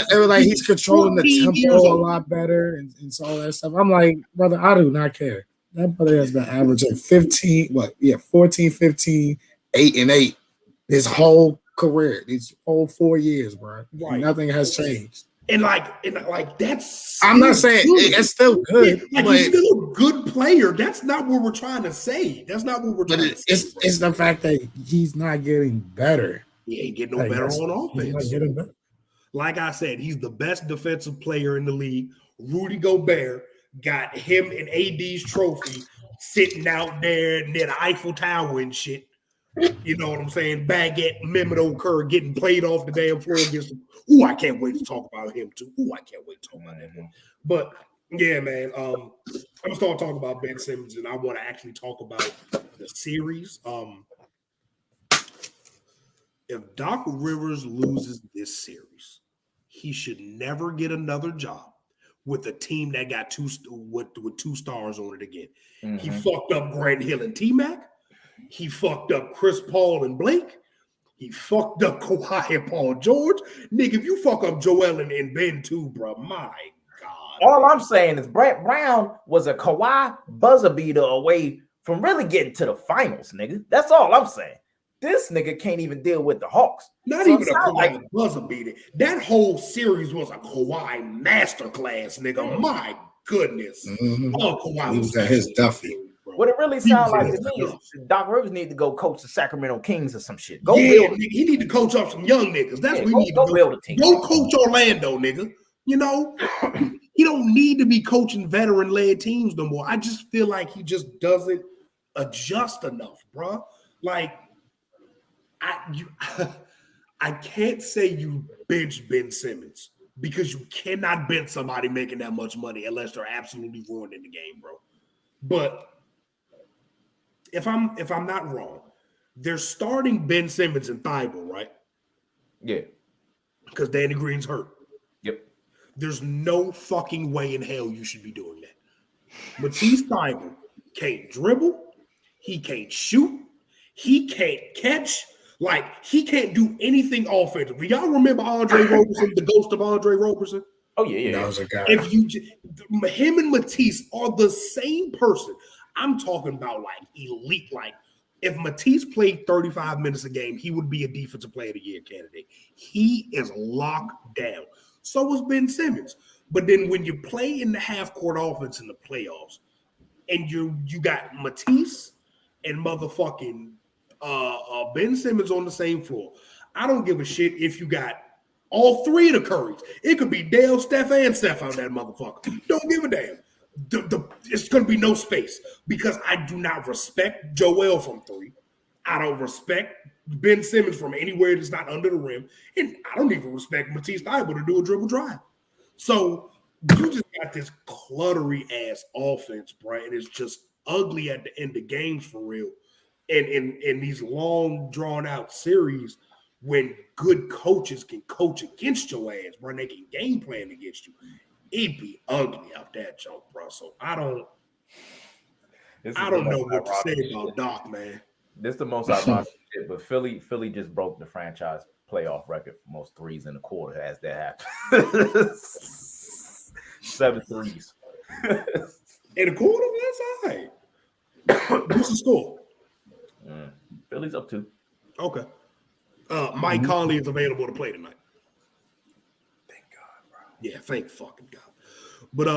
They were like he's controlling the tempo a lot better and all that stuff. I'm like, brother, I do not care. That brother has been averaging 14, 15, 8 and 8 his whole career, these whole 4 years, bro. Right. Nothing has changed. And that's. I'm not saying it's still good. He's still a good player. That's not what we're trying to say. That's not what we're trying to say. It's the fact that he's not getting better. He ain't getting no better on offense. He's not getting better. Like I said, he's the best defensive player in the league. Rudy Gobert got him and AD's trophy sitting out there near the Eiffel Tower and shit. You know what I'm saying? Baguette, Mehmet Okur getting played off the damn floor against him. Ooh, I can't wait to talk about him too. Ooh, I can't wait to talk about that one. But yeah, man, I'm gonna start talking about Ben Simmons, and I want to actually talk about the series. If Doc Rivers loses this series, he should never get another job with a team that got two stars on it again. Mm-hmm. He fucked up Grant Hill and T-Mac. He fucked up Chris Paul and Blake. He fucked up Kawhi and Paul George. Nigga, if you fuck up Joel and Ben too, bro, my God. All I'm saying is Brett Brown was a Kawhi buzzer beater away from really getting to the finals, nigga. That's all I'm saying. This nigga can't even deal with the Hawks. Not even a Kawhi buzzer beater. That whole series was a Kawhi masterclass, nigga. My goodness. Mm-hmm. Oh, Kawhi he was at his Duffy. What it really sounds like to me is Doc Rivers need to go coach the Sacramento Kings or some shit. Nigga, he need to coach up some young niggas. That's what we need to go build a team. Go coach Orlando, nigga. You know, he don't need to be coaching veteran-led teams no more. I just feel like he just doesn't adjust enough, bro. Like, I can't say you bench Ben Simmons because you cannot bench somebody making that much money unless they're absolutely ruining the game, bro. But if I'm not wrong, they're starting Ben Simmons and Thibault, right? Yeah. Because Danny Green's hurt. Yep. There's no fucking way in hell you should be doing that. Matisse Thibault can't dribble. He can't shoot. He can't catch. Like, he can't do anything offensively. Y'all remember Andre Roberson, the ghost of Andre Roberson? Oh, yeah. That was a guy. If him and Matisse are the same person. I'm talking about like elite. Like if Matisse played 35 minutes a game, he would be a defensive player of the year candidate. He is locked down. So was Ben Simmons. But then when you play in the half court offense in the playoffs, and you got Matisse and motherfucking Ben Simmons on the same floor, I don't give a shit if you got all three of the Currys. It could be Dale, Steph, and Steph on that motherfucker. Don't give a damn. It's going to be no space because I do not respect Joel from three. I don't respect Ben Simmons from anywhere that's not under the rim. And I don't even respect Matisse Thybulle to do a dribble drive. So you just got this cluttery ass offense, bro, and it's just ugly at the end of games for real. And in these long drawn out series, when good coaches can coach against your ass, bro, and they can game plan against you, it'd be ugly out that jump, bro. So I don't know what to say about Doc, man. This is the most ironic shit, but Philly just broke the franchise playoff record for most threes in a quarter as that happened. 7 threes. In a quarter, that's all right. What's the score? Philly's up 2. Okay. Mike Conley is available to play tonight. Thank God, bro. Yeah, thank fucking God. But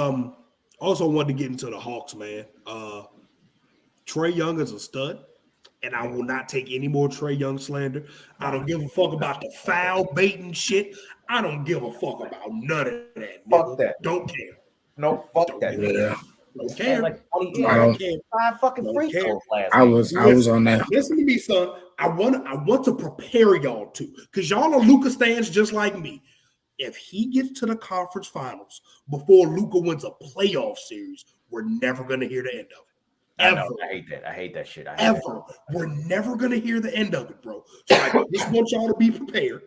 also wanted to get into the Hawks, man. Trae Young is a stud, and I will not take any more Trae Young slander. I don't give a fuck about the foul baiting shit. I don't give a fuck about none of that. Fuck nigga. that. Don't care. No, fuck that. Yeah. Don't care. Like, I don't care. 5 fucking free throws last I was on that. Listen to me, son. I want to prepare y'all too, because y'all are Luka stands just like me. If he gets to the conference finals before Luka wins a playoff series, we're never gonna hear the end of it. Ever. I hate that shit. We're never gonna hear the end of it, bro. So I just want y'all to be prepared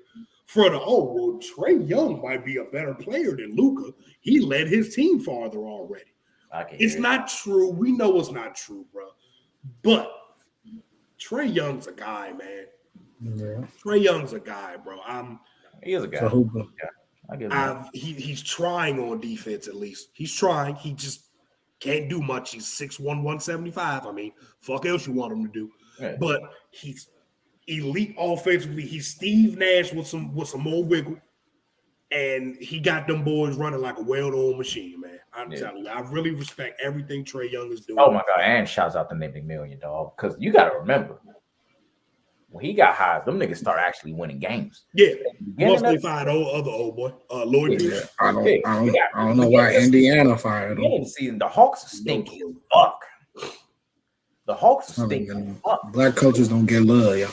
for Trae Young might be a better player than Luka. He led his team farther already. It's not true. We know it's not true, bro. But Trae Young's a guy, man. Yeah. Trae Young's a guy, bro. He is a guy. So I give him he's trying on defense at least. He's trying. He just can't do much. He's 6'1", 175. I mean, fuck else you want him to do. Yeah. But he's elite offensively. He's Steve Nash with some more wiggle. And he got them boys running like a well-oiled machine, man. I'm telling you, I really respect everything Trae Young is doing. Oh my God, and shouts out to Nate McMillian, dog. Because you gotta remember, when he got hired, them niggas start actually winning games. Yeah. Once they fired other old boy, Lloyd Pierce. I don't know why Indiana fired him. The season, the Hawks are stinky as fuck. The Hawks are stinky as fuck. Black coaches don't get love, yeah.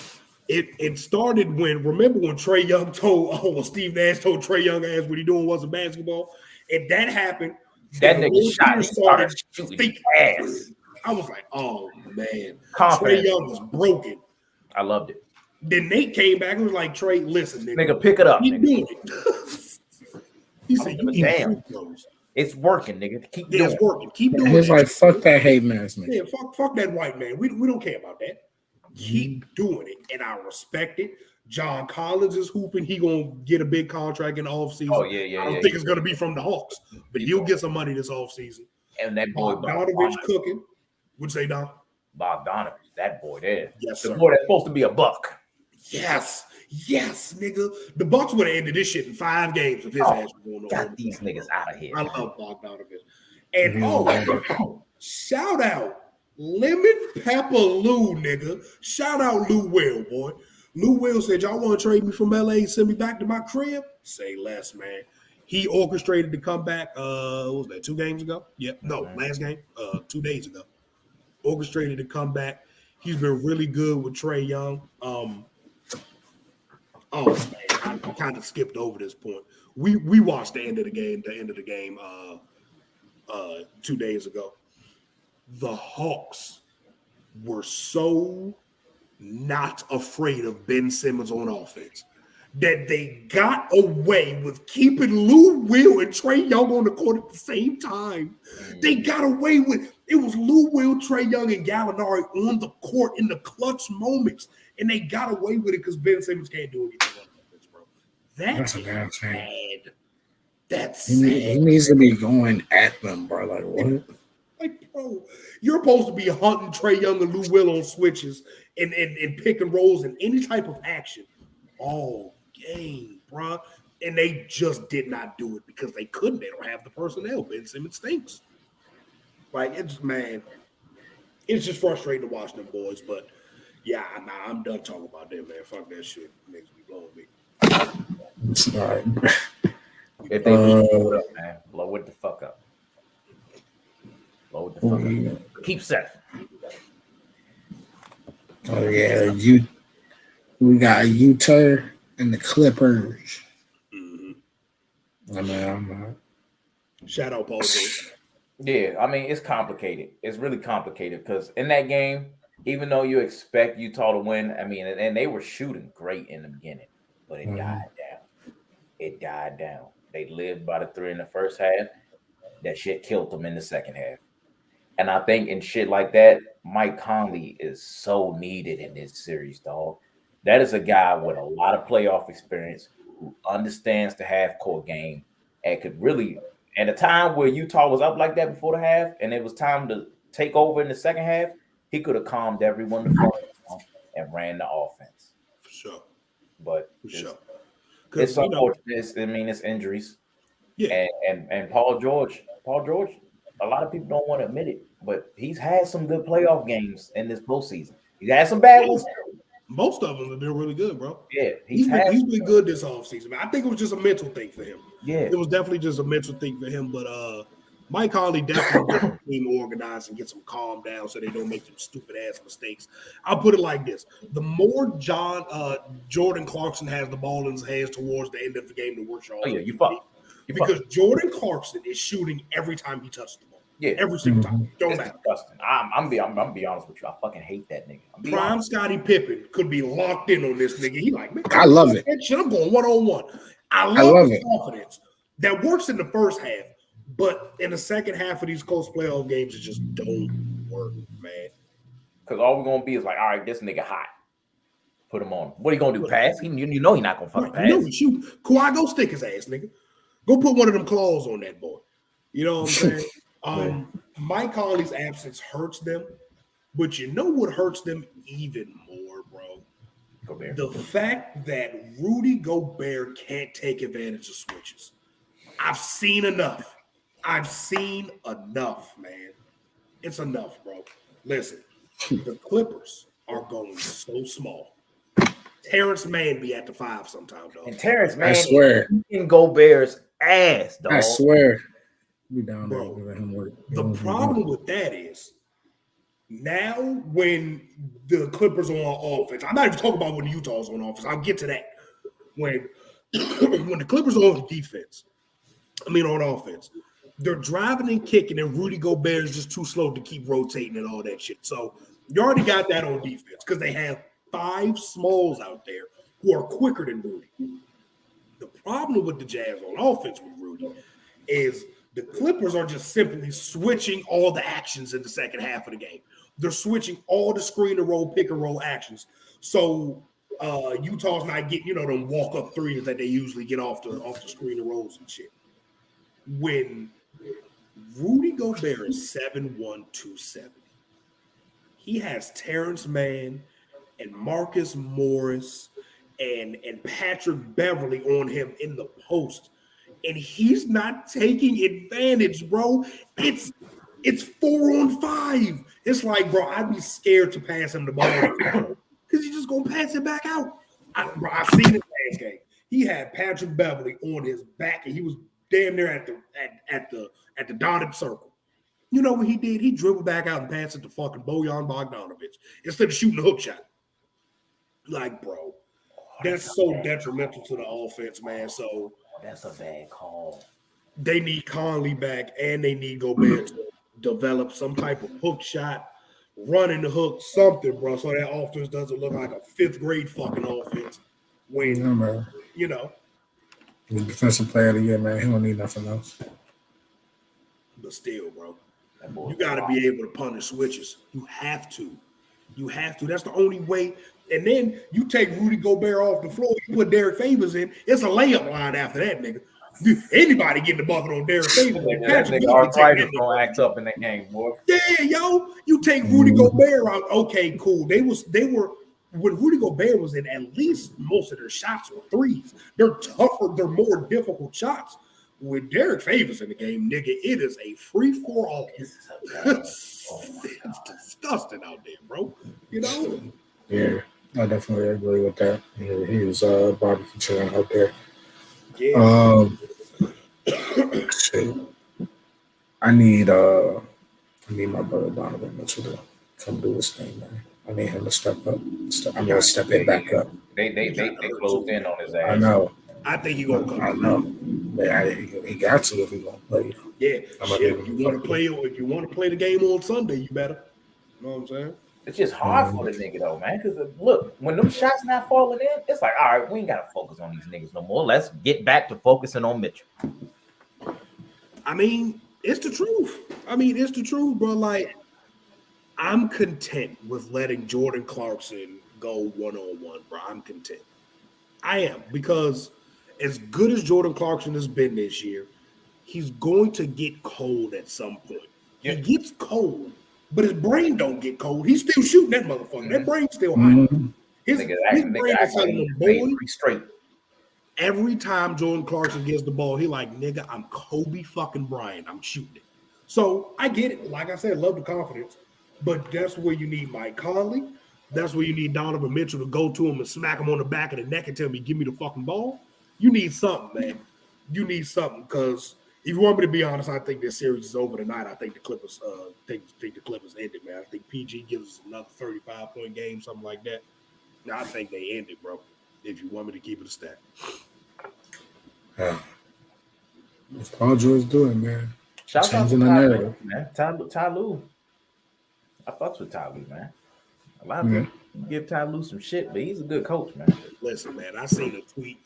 It started when Trae Young told Steve Nash told Trae Young ass what he doing wasn't basketball, and that happened. That nigga shot and started shooting ass. I was like, oh man, Confidence. Trae Young was broken. I loved it. Then Nate came back and was like, Trae, listen, nigga, pick it up. Keep doing it. He said, you damn. It's working, nigga. Keep doing it. It's working. Keep doing it. He's like, fuck that hate mask, man. Yeah, fuck that white man. We don't care about that. Keep doing it, and I respect it. John Collins is hooping. He gonna get a big contract in the offseason. Oh yeah. I don't think it's gonna be from the Hawks, but he'll get some money this offseason. And that boy Bogdanovich cooking. Would say Don Bogdanovich, that boy there. Yes, the sir. boy that's supposed to be a buck. Yes, nigga. The Bucks would have ended this shit in 5 games if his ass was going on. Got these niggas out of here. I love Bogdanovich. And shout out Lemon Pepper Lou, nigga. Shout out Lou Will, boy. Lou Will said, y'all want to trade me from LA and send me back to my crib? Say less, man. He orchestrated to come back, what was that, 2 games ago? Yeah, no, last game, 2 days ago. Orchestrated to come back. He's been really good with Trae Young. Man, I kind of skipped over this point. We watched the end of the game 2 days ago. The Hawks were so not afraid of Ben Simmons on offense that they got away with keeping Lou Will and Trae Young on the court at the same time. They got away with it was Lou Will, Trae Young, and Gallinari on the court in the clutch moments, and they got away with it because Ben Simmons can't do anything on offense, bro. That's a bad thing. That's sad. He needs to be going at them, bro. Like what? Like, bro, you're supposed to be hunting Trae Young and Lou Will on switches and pick and rolls and any type of action all game, bro. And they just did not do it because they couldn't. They don't have the personnel. Ben Simmons stinks. Like, it's just frustrating to watch them boys. But, yeah, I'm done talking about them, man. Fuck that shit. Makes me blow me. It's all right. If they blow it up, man, blow it the fuck up. Blow it the fuck up. Keep set. Oh yeah, we got Utah and the Clippers. Mm-hmm. I mean, Shout out Paul George. Yeah, I mean it's complicated. It's really complicated because in that game, even though you expect Utah to win, I mean, and they were shooting great in the beginning, but it died down. It died down. They lived by the 3 in the first half. That shit killed them in the second half. And I think in shit like that, Mike Conley is so needed in this series, dog. That is a guy with a lot of playoff experience who understands the half court game and could really, at a time where Utah was up like that before the half and it was time to take over in the second half, he could have calmed everyone the fuck down and ran the offense. For sure. But For sure. It's unfortunate. It's injuries. Yeah. And Paul George, a lot of people don't want to admit it, but he's had some good playoff games in this postseason. He's had some bad ones. Most of them have been really good, bro. Yeah, he's been good this offseason. I think it was just a mental thing for him. Yeah, it was definitely just a mental thing for him. But Mike Conley definitely gets the team organized and gets them calmed down so they don't make some stupid ass mistakes. I'll put it like this: the more Jordan Clarkson has the ball in his hands towards the end of the game, the worse y'all. Oh yeah, you fuck. Because Jordan Clarkson is shooting every time he touches the ball. Yeah, every single time. Don't matter. Disgusting. I'm be honest with you. I fucking hate that nigga. Prime Scottie Pippen could be locked in on this nigga. He like, man, I love it. Shit, I'm going 1-on-1. I love the confidence that works in the first half, but in the second half of these close playoff games, it just don't work, man. Because all we're gonna be is like, all right, this nigga hot. Put him on. What are you gonna do? Pass? You know he's not gonna fucking pass. You know he shoot. Kawhi, go stick his ass, nigga. Go put one of them claws on that boy. You know what I'm saying? Mike Conley's absence hurts them, but you know what hurts them even more, bro? Gobert. The fact that Rudy Gobert can't take advantage of switches. I've seen enough, man. It's enough, bro. Listen, the Clippers are going so small. Terrence Mann be at the 5 sometime, dog. And Terrence Mann, I swear, in Gobert's ass, dog. I swear. We down bro, there giving him work. The problem with that is now when the Clippers are on offense, I'm not even talking about when the Utah's on offense. I'll get to that. When the Clippers are on defense, on offense, they're driving and kicking, and Rudy Gobert is just too slow to keep rotating and all that shit. So you already got that on defense because they have 5 smalls out there who are quicker than Rudy. The problem with the Jazz on offense with Rudy is the Clippers are just simply switching all the actions in the second half of the game. They're switching all the screen and roll, pick and roll actions. So Utah's not getting, them walk up threes that they usually get off the screen and rolls and shit. When Rudy Gobert is 7'1", 270, he has Terrence Mann and Marcus Morris and Patrick Beverly on him in the post. And he's not taking advantage, bro. It's 4-on-5. It's like, bro, I'd be scared to pass him the ball because he's just gonna pass it back out. I've seen it last game. He had Patrick Beverly on his back, and he was damn near at the dotted circle. You know what he did? He dribbled back out and passed it to fucking Bojan Bogdanovic instead of shooting a hook shot. Like, bro, that's so detrimental to the offense, man. So that's a bad call. They need Conley back, and they need Gobert to develop some type of hook shot, running the hook, something, bro, so that offense doesn't look like a 5th grade fucking offense. When the defensive player of the year, man, he don't need nothing else. But still, bro, you got to be able to punish switches. You have to. That's the only way. And then you take Rudy Gobert off the floor, you put Derek Favors in. It's a layup line after that, nigga. Anybody getting the bucket on Derek Favors? That nigga arthritis gonna act up in that game, boy. Yeah, yo, you take Rudy Gobert out. Okay, cool. They were when Rudy Gobert was in, at least most of their shots were threes. They're tougher, they're more difficult shots. With Derek Favors in the game, nigga, it is a free-for-all. It's disgusting out there, bro. You know? Yeah, I definitely agree with that. He was barbecue chilling out there. Yeah. Shit. I need my brother Donovan Mitchell to come do his thing, man. I need him to step up. I'm gonna step it back up. They closed in on his ass. I know. I think he's gonna come. I know. Yeah, he got to if he gonna play. Yeah, shit. If you want to play the game on Sunday, you better. You know what I'm saying? It's just hard for the nigga though, man. Because look, when them shots not falling in, it's like, all right, we ain't gotta focus on these niggas no more. Let's get back to focusing on Mitchell. I mean, it's the truth, bro. Like, I'm content with letting Jordan Clarkson go one-on-one, bro. I'm content. I am, because as good as Jordan Clarkson has been this year, he's going to get cold at some point. Yeah. He gets cold, but his brain don't get cold. He's still shooting that motherfucker. That brain's still hot. His brain is telling him, boy, straight. Every time Jordan Clarkson gets the ball, he like, nigga, I'm Kobe fucking Bryant. I'm shooting it. So I get it. Like I said, love the confidence. But that's where you need Mike Conley. That's where you need Donovan Mitchell to go to him and smack him on the back of the neck and tell me, give me the fucking ball. You need something, man. You need something, because if you want me to be honest, I think this series is over tonight. I think the Clippers think the Clippers ended, man. I think PG gives us another 35-point game, something like that. Now, I think they ended, bro, if you want me to keep it a stat. That's Paul George doing, man. Shout out to Ty Lue, man. Ty Lue. I fucks with Ty Lue, man. A lot of people give Ty Lue some shit, but he's a good coach, man. Listen, man, I seen a tweet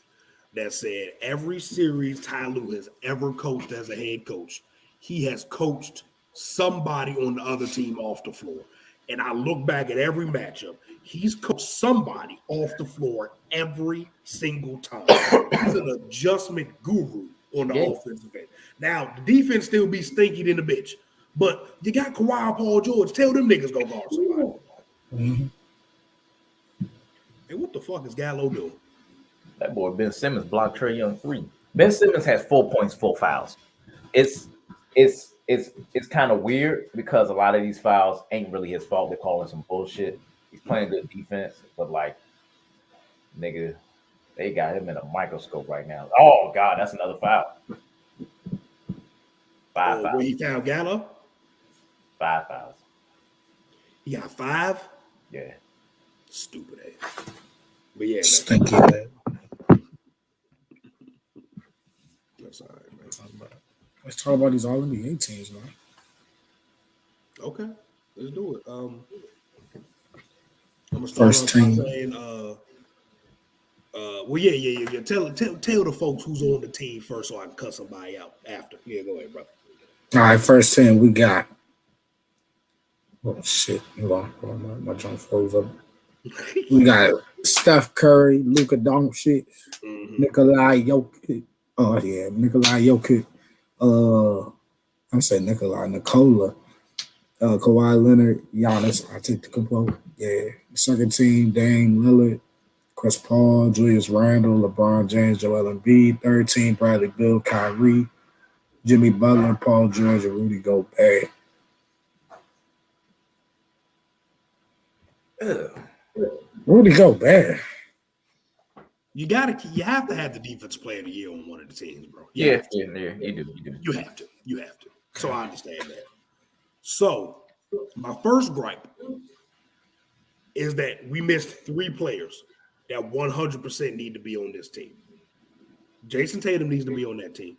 that said every series Ty Lue has ever coached as a head coach, he has coached somebody on the other team off the floor. And I look back at every matchup, he's coached somebody off the floor every single time. He's an adjustment guru on the offensive end. Now, the defense still be stinky than the bitch, but you got Kawhi and Paul George. Tell them niggas go guard somebody. Mm-hmm. Hey, what the fuck is Gallo doing? That boy Ben Simmons blocked Trae Young 3. Ben Simmons has 4 points, 4 fouls. It's kind of weird because a lot of these fouls ain't really his fault. They're calling some bullshit. He's playing good defense, but like, nigga, they got him in a microscope right now. Oh God, that's another foul. 5 fouls. Where he found Gallo? 5 fouls. He got 5? Yeah. Stupid ass. But yeah, stinky ass. That's all right, man. Let's talk about these All-NBA teams, man. Okay, let's do it. I'm gonna start first team. Saying, well, yeah. Tell the folks who's on the team first, so I can cut somebody out after. Yeah, go ahead, bro. All right, first team we got. Oh shit! Hold on. My junk froze up. We got Steph Curry, Luka Doncic, Nikolai Jokic. Oh yeah, Nikolai Jokic. I'm saying Nikola. Kawhi Leonard, Giannis. I take the component. Yeah. Second team, Dame Lillard, Chris Paul, Julius Randle, LeBron James, Joel Embiid. Third team, Bradley Beal, Kyrie, Jimmy Butler, Paul George, and Rudy Gobert. Rudy Gobert. You have to have the defense player of the year on one of the teams, bro. You do. You have to. So I understand that. So my first gripe is that we missed 3 players that 100% need to be on this team. Jason Tatum needs to be on that team.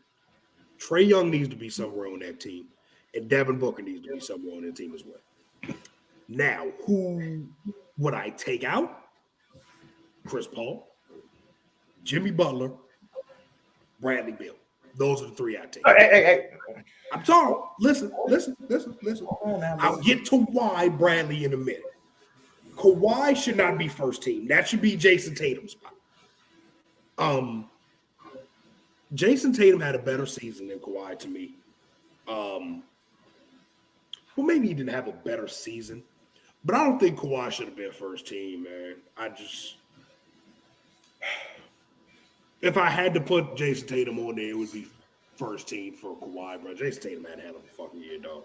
Trae Young needs to be somewhere on that team. And Devin Booker needs to be somewhere on that team as well. Now, who would I take out? Chris Paul, Jimmy Butler, Bradley Beal. Those are the 3 I take. Hey. I'm sorry. Listen. I'll get to why Bradley in a minute. Kawhi should not be first team. That should be Jason Tatum's spot. Jason Tatum had a better season than Kawhi to me. Well, maybe he didn't have a better season, but I don't think Kawhi should have been first team, man. If I had to put Jason Tatum on there, it would be first team for Kawhi, bro. Jason Tatum had a hell of a fucking year, dog.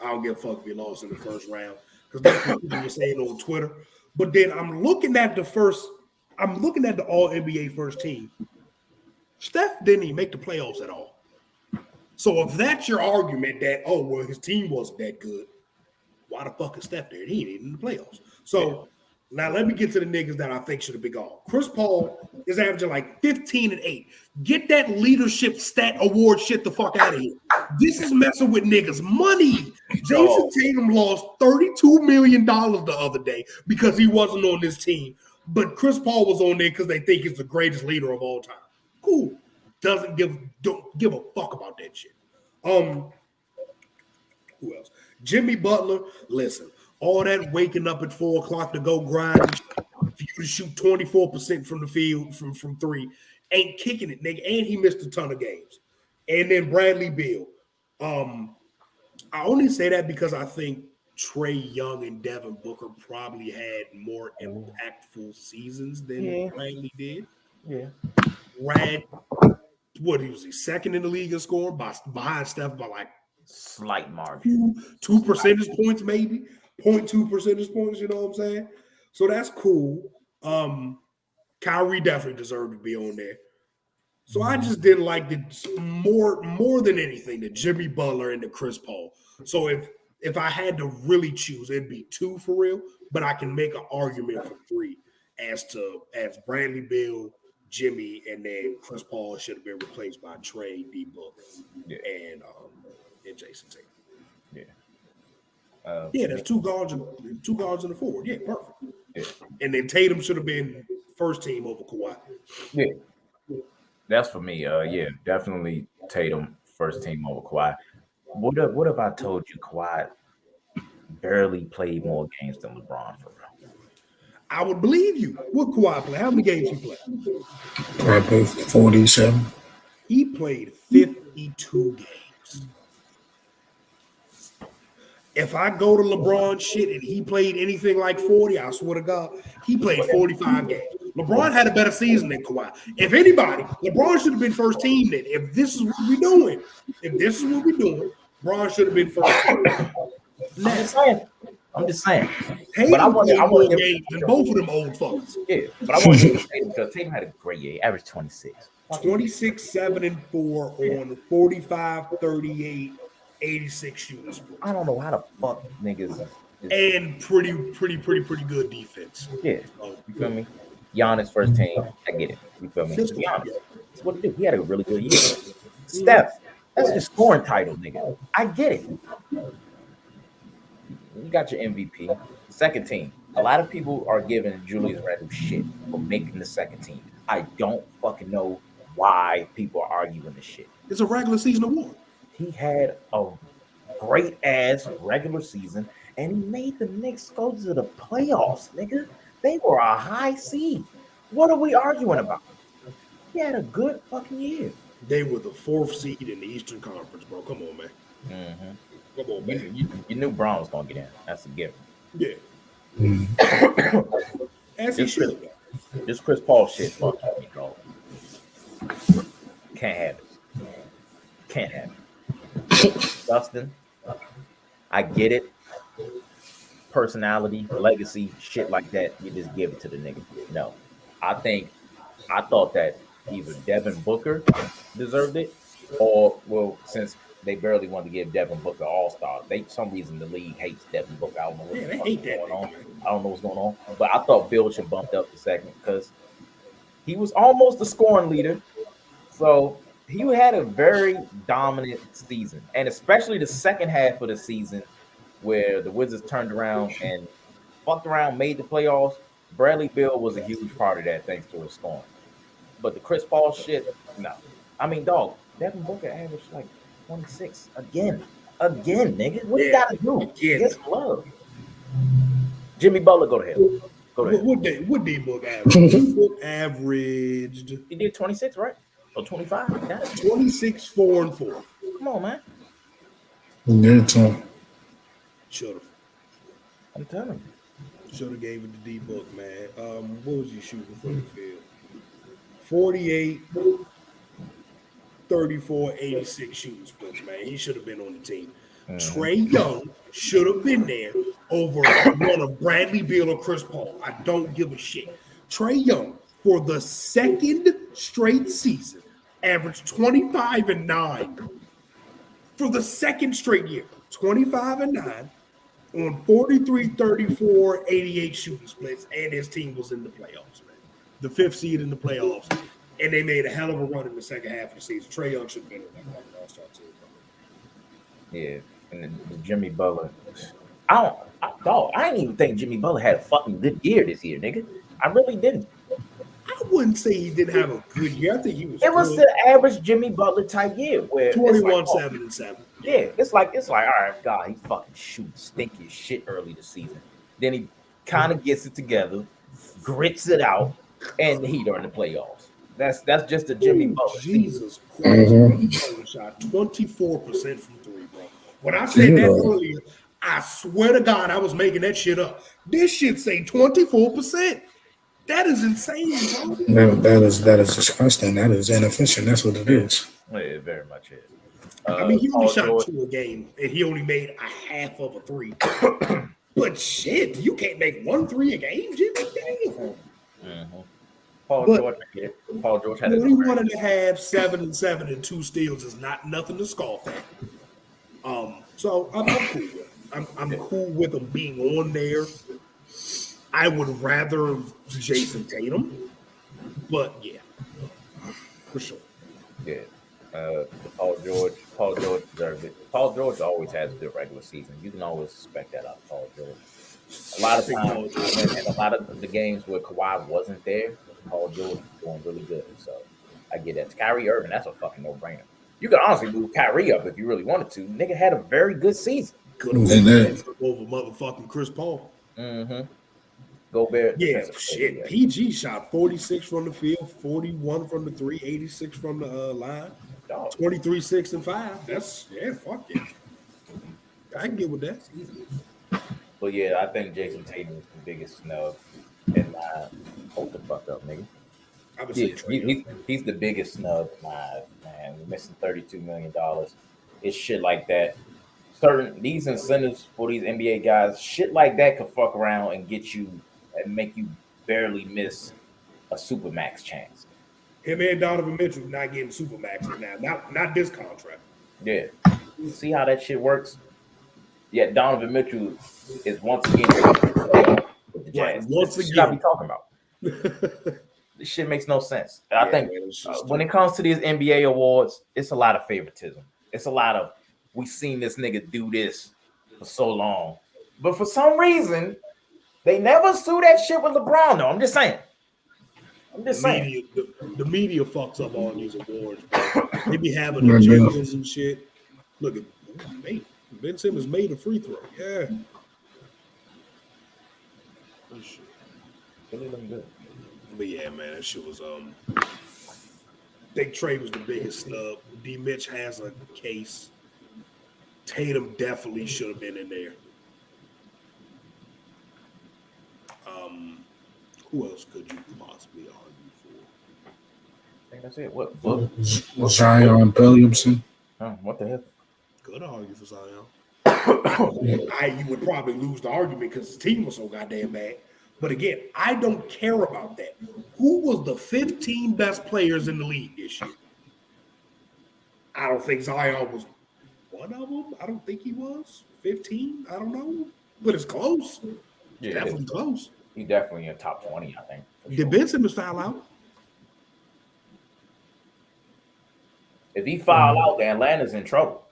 I don't give a fuck if he lost in the first round, because that's what people were saying on Twitter. But then I'm looking at the All-NBA first team. Steph didn't even make the playoffs at all. So if that's your argument that, his team wasn't that good, why the fuck is Steph there? He ain't even in the playoffs. So Now let me get to the niggas that I think should have been gone. Chris Paul is averaging like 15 and 8. Get that leadership stat award shit the fuck out of here. This is messing with niggas' money. Jason Tatum lost $32 million the other day because he wasn't on this team. But Chris Paul was on there because they think he's the greatest leader of all time. Cool. Don't give a fuck about that shit. Who else? Jimmy Butler, listen. All that waking up at 4 o'clock to go grind for you to shoot 24% from the field from three ain't kicking it, nigga. And he missed a ton of games. And then Bradley Beal. I only say that because I think Trae Young and Devin Booker probably had more impactful seasons than Bradley did. Yeah. Brad, what was he, second in the league in scoring behind Steph by like slight margin. 2 percentage points, maybe 0.2 percentage points. You know what I'm saying? So that's cool. Kyrie definitely deserved to be on there. So I just didn't like the more than anything the Jimmy Butler and the Chris Paul. So if I had to really choose, it'd be 2 for real. But I can make an argument for 3 as Bradley Beal, Jimmy, and then Chris Paul should have been replaced by Trae, D Book, and Jason Tatum. Yeah. There's 2 guards and a forward. Yeah, perfect. Yeah. And then Tatum should have been first team over Kawhi. Yeah. That's for me. Definitely Tatum first team over Kawhi. What if I told you Kawhi barely played more games than LeBron for real? I would believe you. What Kawhi play? How many games he played? Probably 47. He played 52 games. If I go to LeBron shit and he played anything like 40, I swear to God, he played 45 games. LeBron had a better season than Kawhi. If anybody, LeBron should have been first team then. If this is what we're doing, LeBron should have been first team. I'm just saying. Tatum but I want more games than both of them old fuckers. Yeah, but I want to say because Tatum had a great year. He averaged 26. 26, 7, and 4 on 45, 38, 86 shooters. I don't know how the fuck niggas and pretty good defense. Yeah, you feel me? Giannis first team, I get it. You feel me? Giannis, that's what he did. He had a really good year. Steph, that's his scoring title, nigga. I get it. You got your MVP, second team. A lot of people are giving Julius Randle shit for making the second team. I don't fucking know why people are arguing this shit. It's a regular season award. He had a great ass regular season, and he made the Knicks go to the playoffs, nigga. They were a high seed. What are we arguing about? He had a good fucking year. They were the 4th seed in the Eastern Conference, bro. Come on, man. Mm-hmm. Come on, man. You knew Brown was gonna get in. That's a given. Yeah. As he should. This Chris Paul shit, fuck me, bro. Can't have it. Dustin, I get it. Personality, legacy, shit like that, you just give it to the nigga. No. I thought that either Devin Booker deserved it, or, well, since they barely wanted to give Devin Booker All-Star, some reason the league hates Devin Booker. I don't know what's going on. I don't know what's going on. But I thought Bill should bump up the second because he was almost the scoring leader. So he had a very dominant season, and especially the second half of the season where the Wizards turned around and fucked around, made the playoffs. Bradley Beal was a huge part of that thanks to his scoring. But the Chris Paul shit, no. I mean, dog, Devin Booker averaged like 26 again, nigga. What you gotta do? Get some love. Jimmy Butler, go to hell. Go to hell. What D Book averaged? Averaged. He did 26, right? Or 25? 26, 4, and 4. Come on, man. Yeah, Should have. I'm telling you. Should have gave it to D Book, man. What was he shooting from the field? 48, 34, 86 shooting splits, man. He should have been on the team. Trae Young should have been there over one of Bradley Beal or Chris Paul. I don't give a shit. Trae Young, for the second straight season, averaged 25 and 9. For the second straight year, 25 and 9, on 43, 34, 88 shooting splits, and his team was in the playoffs, man. The 5th seed in the playoffs, and they made a hell of a run in the second half of the season. Trae Young should have been in that fucking All-Star team. Yeah, and the Jimmy Butler. I didn't even think Jimmy Butler had a fucking good year this year, nigga. I really didn't. I wouldn't say he didn't have a good year. I think he was. It was the average Jimmy Butler type year where 21, 7, and 7. Yeah, it's like all right, God, he's fucking shooting stinky as shit early this season. Then he kind of gets it together, grits it out, and the Heat are in the playoffs. That's just a Jimmy Butler. Jesus Christ, he shot 24% from 3, bro. When I said that earlier, I swear to God, I was making that shit up. This shit say 24%. That is insane, bro. That is disgusting. That is inefficient. That's what it is. It very much is. I mean, he only shot 2 a game, and he only made a half of a 3. But shit, you can't make 1 3 a game, Jimmy. Mm-hmm. Paul George had 21 and a half, 7 and 7, and 2 steals is not nothing to scoff at. So I'm cool with it. I'm cool with him being on there. I would rather Jason Tatum, but yeah, for sure. Yeah. Paul George deserves it. Paul George always has a good regular season. You can always expect that out of Paul George. A lot of times, and a lot of the games where Kawhi wasn't there, Paul George was doing really good. So I get that. Kyrie Irving, that's a fucking no-brainer. You could honestly move Kyrie up if you really wanted to. Nigga had a very good season. Good over motherfucking Chris Paul. Mm-hmm. Gobert. Yeah, shit. Yeah. PG shot 46 from the field, 41 from the 3, 86 from the line, 23, 6, and 5. That's, fuck yeah. I can get with that. But yeah, I think Jason Tatum is the biggest snub. And hold the fuck up, nigga. He's the biggest snub in my eyes, man. We're missing $32 million. It's shit like that. These incentives for these NBA guys, shit like that could fuck around and get you and make you barely miss a Supermax chance. Him and Donovan Mitchell not getting Supermaxes now. Not this contract. Yeah. See how that shit works? Yeah, Donovan Mitchell is once again with the Jazz. Once again, I be talking about. This shit makes no sense. I think when it comes to these NBA awards, it's a lot of favoritism. It's a lot of we seen this nigga do this for so long, but for some reason they never sue that shit with LeBron. Though I'm just saying. The media fucks up all these awards. Bro. They be having agendas and shit. Look at Ben Simmons made a free throw. Yeah. But yeah, man, that shit was I think Trae was the biggest snub. D Mitch has a case. Tatum definitely should have been in there. Who else could you possibly argue for? I think that's it. What? Zion Williamson. What the hell? Could argue for Zion. You would probably lose the argument because his team was so goddamn bad. But again, I don't care about that. Who was the 15 best players in the league this year? I don't think Zion was one of them. I don't think he was 15. I don't know, but it's close. Yeah, definitely close. He's definitely in top 20, I think. Did Ben Simmons foul out? If he foul out, then Atlanta's in trouble.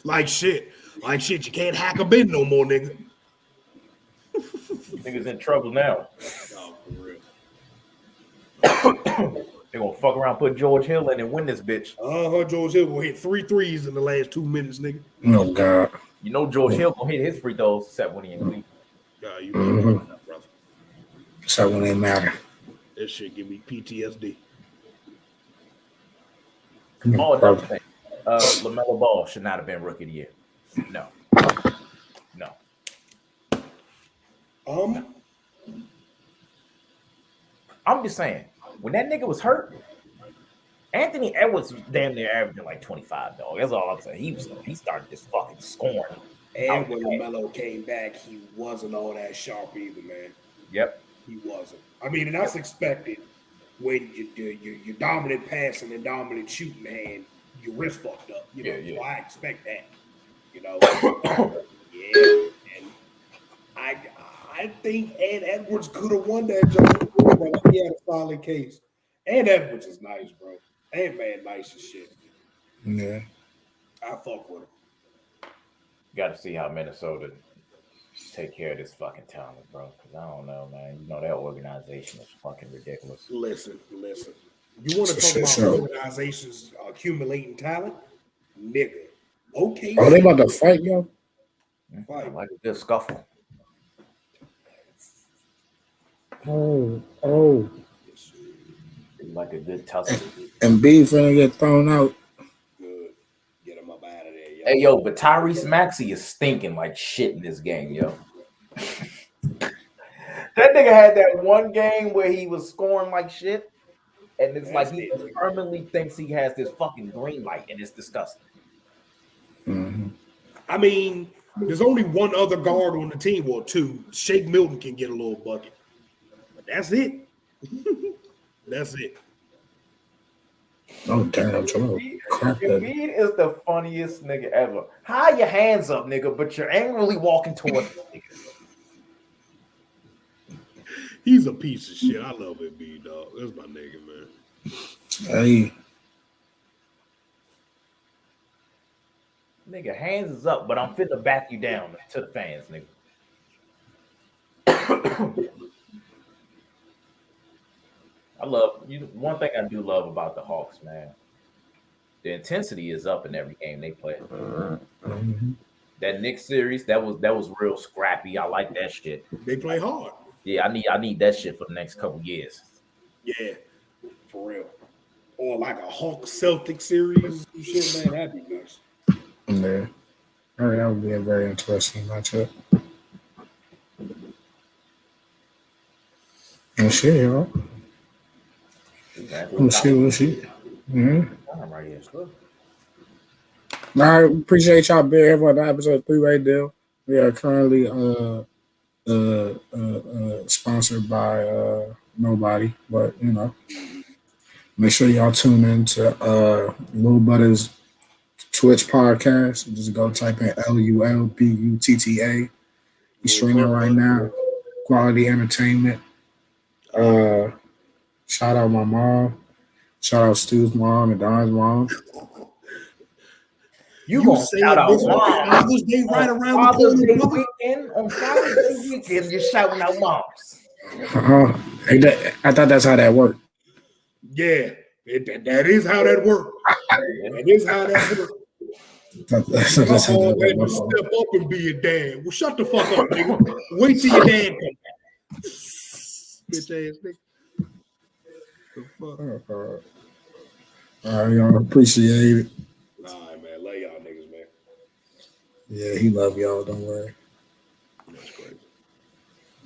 Like shit. You can't hack a bin no more, nigga. Niggas in trouble now. Oh, for real. They're gonna fuck around, put George Hill in and win this bitch. George Hill will hit 3 threes in the last 2 minutes, nigga. Oh God. You know George Hill gonna hit his free throws except when he in Cleveland. Yeah, you better enough, brother. So when they matter. That shit give me PTSD. Oh, another thing. LaMelo Ball should not have been rookie of the year. No. I'm just saying, when that nigga was hurt, Anthony Edwards was damn near averaging like 25, dog. That's all I'm saying. He started just fucking scoring. And when LaMelo came back, he wasn't all that sharp either, man. Yep. He wasn't. I mean, and that's expected when you're dominant passing and dominant shooting hand, your wrist fucked up. You know, so I expect that. You know? I think Ed Edwards could have won that job, but he had a solid case. Ed Edwards is nice, bro. Ed man, nice as shit. Yeah. I fuck with him. Got to see how Minnesota take care of this fucking talent, bro. Because I don't know, man. You know that organization is fucking ridiculous. Listen. You want to talk about organizations accumulating talent, nigga? Okay. Oh, they about to fight, yo. I like a good scuffle. Oh. Like a good tussle. And B finna get thrown out. Good. Get him up out of there, yo. Hey, yo, but Tyrese Maxey is stinking like shit in this game, yo. That nigga had that one game where he was scoring like shit, and it's like he permanently thinks he has this fucking green light, and it's disgusting. Mm-hmm. I mean, there's only one other guard on the team, well, two. Shake Milton can get a little bucket, but that's it. That's it. Oh damn, Joe! Embiid is the funniest nigga ever. Hide your hands up, nigga, but you're angrily walking towards the nigga. He's a piece of shit. I love Embiid, dog. That's my nigga, man. Hey. Nigga, hands is up, but I'm finna back you down to the fans, nigga. I love you. One thing I do love about the Hawks, man, the intensity is up in every game they play. Mm-hmm. That Knicks series, that was real scrappy. I like that shit. They play hard. Yeah, I need that shit for the next couple years. Yeah, for real. Or like a Hawks Celtic series, shit, man. That'd be nice. Yeah. All right, that would be a very interesting matchup. And shit, y'all. We'll see. Mm-hmm. All right, appreciate y'all being here for the episode of 3WayDeal. We are currently sponsored by nobody, but you know, make sure y'all tune in to Lil Butta's Twitch podcast. Just go type in LULBUTTA. He's streaming right now. Quality entertainment. Shout out my mom. Shout out Stu's mom and Don's mom. You gonna shout out mom? Father's Day right around the corner. Weekend, on Father's Day weekend, you're shouting out moms. I thought that's how that worked. Yeah, that is how that worked. That is how that worked. That's how that step up and be a dad. Well, shut the fuck up, nigga. Wait till your dad comes back. Bitch ass nigga. All right, y'all appreciate it. All right, man. Love y'all niggas, man. Yeah, he love y'all. Don't worry. That's great.